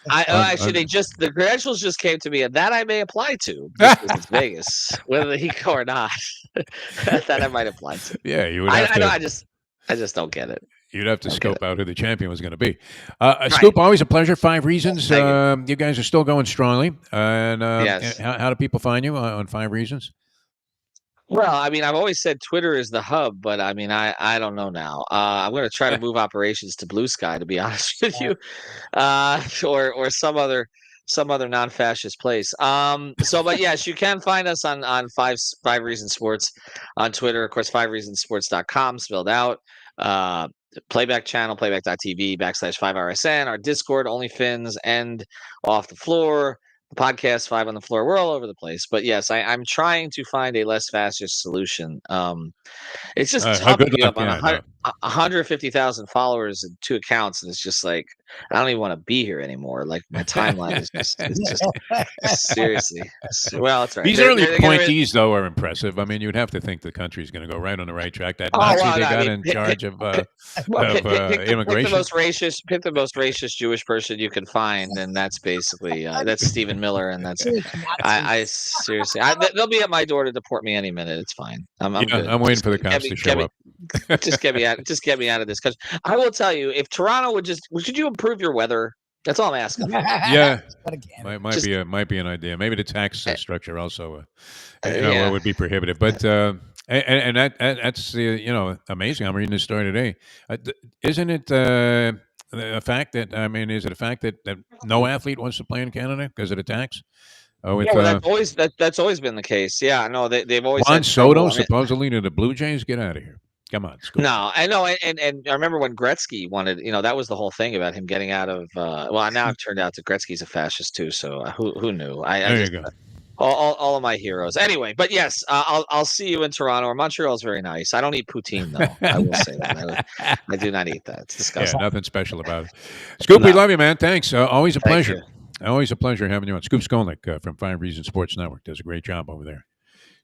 [SPEAKER 6] Actually, the credentials just came to me, and that I may apply to because it's Vegas, whether he go or not. That I might apply to.
[SPEAKER 1] Yeah, you would. I
[SPEAKER 6] just don't get it.
[SPEAKER 1] You'd have to
[SPEAKER 6] Okay.
[SPEAKER 1] scope out who the champion was going to be. Scoop, always a pleasure. 5 Reasons. You guys are still going strongly. And
[SPEAKER 6] Yes.
[SPEAKER 1] how do people find you on 5 Reasons?
[SPEAKER 6] Well, I mean, I've always said Twitter is the hub, but I mean, I don't know now. I'm going to try to move operations to Blue Sky, to be honest with you, or some other non-fascist place. But yes, you can find us on five Reasons Sports on Twitter. Of course, 5reasonsports.com spelled out. Playback channel, playback.tv /5RSN. Our Discord, Only Phins and Off the Floor. The podcast 5 on the Floor. We're all over the place, but yes, I'm trying to find a less fascist solution. It's just tough to
[SPEAKER 1] good
[SPEAKER 6] be
[SPEAKER 1] luck.
[SPEAKER 6] up on
[SPEAKER 1] Yeah, no.
[SPEAKER 6] 150,000 followers and 2 accounts, and it's just like I don't even want to be here anymore. Like my timeline is just seriously. Well, that's right.
[SPEAKER 1] These
[SPEAKER 6] They're
[SPEAKER 1] early
[SPEAKER 6] getting rid-
[SPEAKER 1] appointees, though, are impressive. I mean, you'd have to think the country's going to go right on the right track. That
[SPEAKER 6] Oh,
[SPEAKER 1] Nazi
[SPEAKER 6] well,
[SPEAKER 1] they
[SPEAKER 6] no, I
[SPEAKER 1] got
[SPEAKER 6] mean,
[SPEAKER 1] in charge of
[SPEAKER 6] Well, pick the
[SPEAKER 1] immigration.
[SPEAKER 6] most racist. Pick the most racist Jewish person you can find, and that's basically that's Stephen Miller, and that's I seriously. They'll be at my door to deport me any minute. It's fine. I'm good.
[SPEAKER 1] I'm waiting
[SPEAKER 6] Just
[SPEAKER 1] for the
[SPEAKER 6] get
[SPEAKER 1] cops
[SPEAKER 6] me-
[SPEAKER 1] to
[SPEAKER 6] get
[SPEAKER 1] show
[SPEAKER 6] me-
[SPEAKER 1] up.
[SPEAKER 6] Just get me out of this country. I will tell you, if Toronto could you improve your weather? That's all I'm asking for.
[SPEAKER 1] Yeah,
[SPEAKER 2] But again,
[SPEAKER 1] might be an idea. Maybe the tax structure also,
[SPEAKER 6] Yeah.
[SPEAKER 1] would be prohibitive. But and that's amazing. I'm reading this story today. Isn't it a fact that is it a fact that no athlete wants to play in Canada because of the tax? With
[SPEAKER 6] Yeah, well, that's always been the case. Yeah, no, they've always
[SPEAKER 1] Juan
[SPEAKER 6] had trouble.
[SPEAKER 1] Soto
[SPEAKER 6] I mean,
[SPEAKER 1] supposedly to the Blue Jays. Get out of here! Come on, Scoop.
[SPEAKER 6] no, I know, and I remember when Gretzky wanted, that was the whole thing about him getting out of. Well, now it turned out that Gretzky's a fascist too. So who knew?
[SPEAKER 1] There you go.
[SPEAKER 6] All of my heroes. Anyway, but yes, I'll see you in Toronto. Or Montreal's very nice. I don't eat poutine though. I will say that I do not eat that. It's
[SPEAKER 1] Yeah,
[SPEAKER 6] disgusting.
[SPEAKER 1] nothing special about it. Scoop, we
[SPEAKER 6] No.
[SPEAKER 1] love you, man. Thanks. Always a
[SPEAKER 6] Thank
[SPEAKER 1] pleasure. Always a pleasure having you on. Scoop Skolnick from 5 Reasons Sports Network does a great job over there.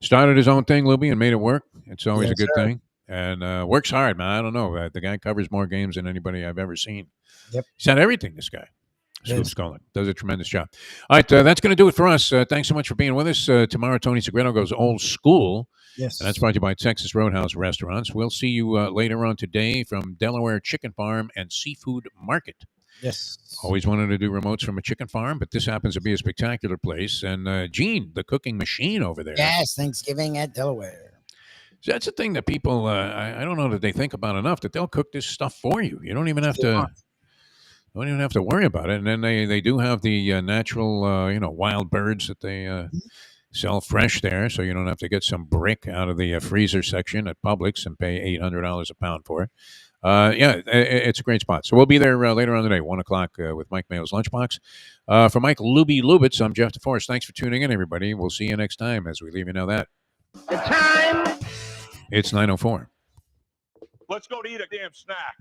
[SPEAKER 1] Started his own thing, Lubie, and made it work. It's always a good thing. And works hard, man. I don't know. The guy covers more games than anybody I've ever seen.
[SPEAKER 2] Yep.
[SPEAKER 1] He's had everything, this guy. Scoop
[SPEAKER 2] Yes.
[SPEAKER 1] Skolnick does a tremendous job. All right, that's going to do it for us. Thanks so much for being with us. Tomorrow, Tony Segredo goes old school.
[SPEAKER 2] yes.
[SPEAKER 1] And that's brought to you by Texas Roadhouse Restaurants. We'll see you later on today from Delaware Chicken Farm and Seafood Market.
[SPEAKER 2] Yes.
[SPEAKER 1] Always wanted to do remotes from a chicken farm, but this happens to be a spectacular place. And Gene, the cooking machine over there.
[SPEAKER 2] Yes, Thanksgiving at Delaware.
[SPEAKER 1] So that's the thing that people, I don't know that they think about enough, that they'll cook this stuff for you. You don't even have to. Don't even have to worry about it. And then they do have the natural, wild birds that they sell fresh there, so you don't have to get some brick out of the freezer section at Publix and pay $800 a pound for it. It's a great spot. So we'll be there later on today, 1 o'clock with Mike Mayo's Lunchbox. For Mike Lubie Lubitz, I'm Jeff DeForest. Thanks for tuning in, everybody. We'll see you next time as we leave you know that.
[SPEAKER 7] The time.
[SPEAKER 1] It's 9:04.
[SPEAKER 7] Let's go to eat a damn snack.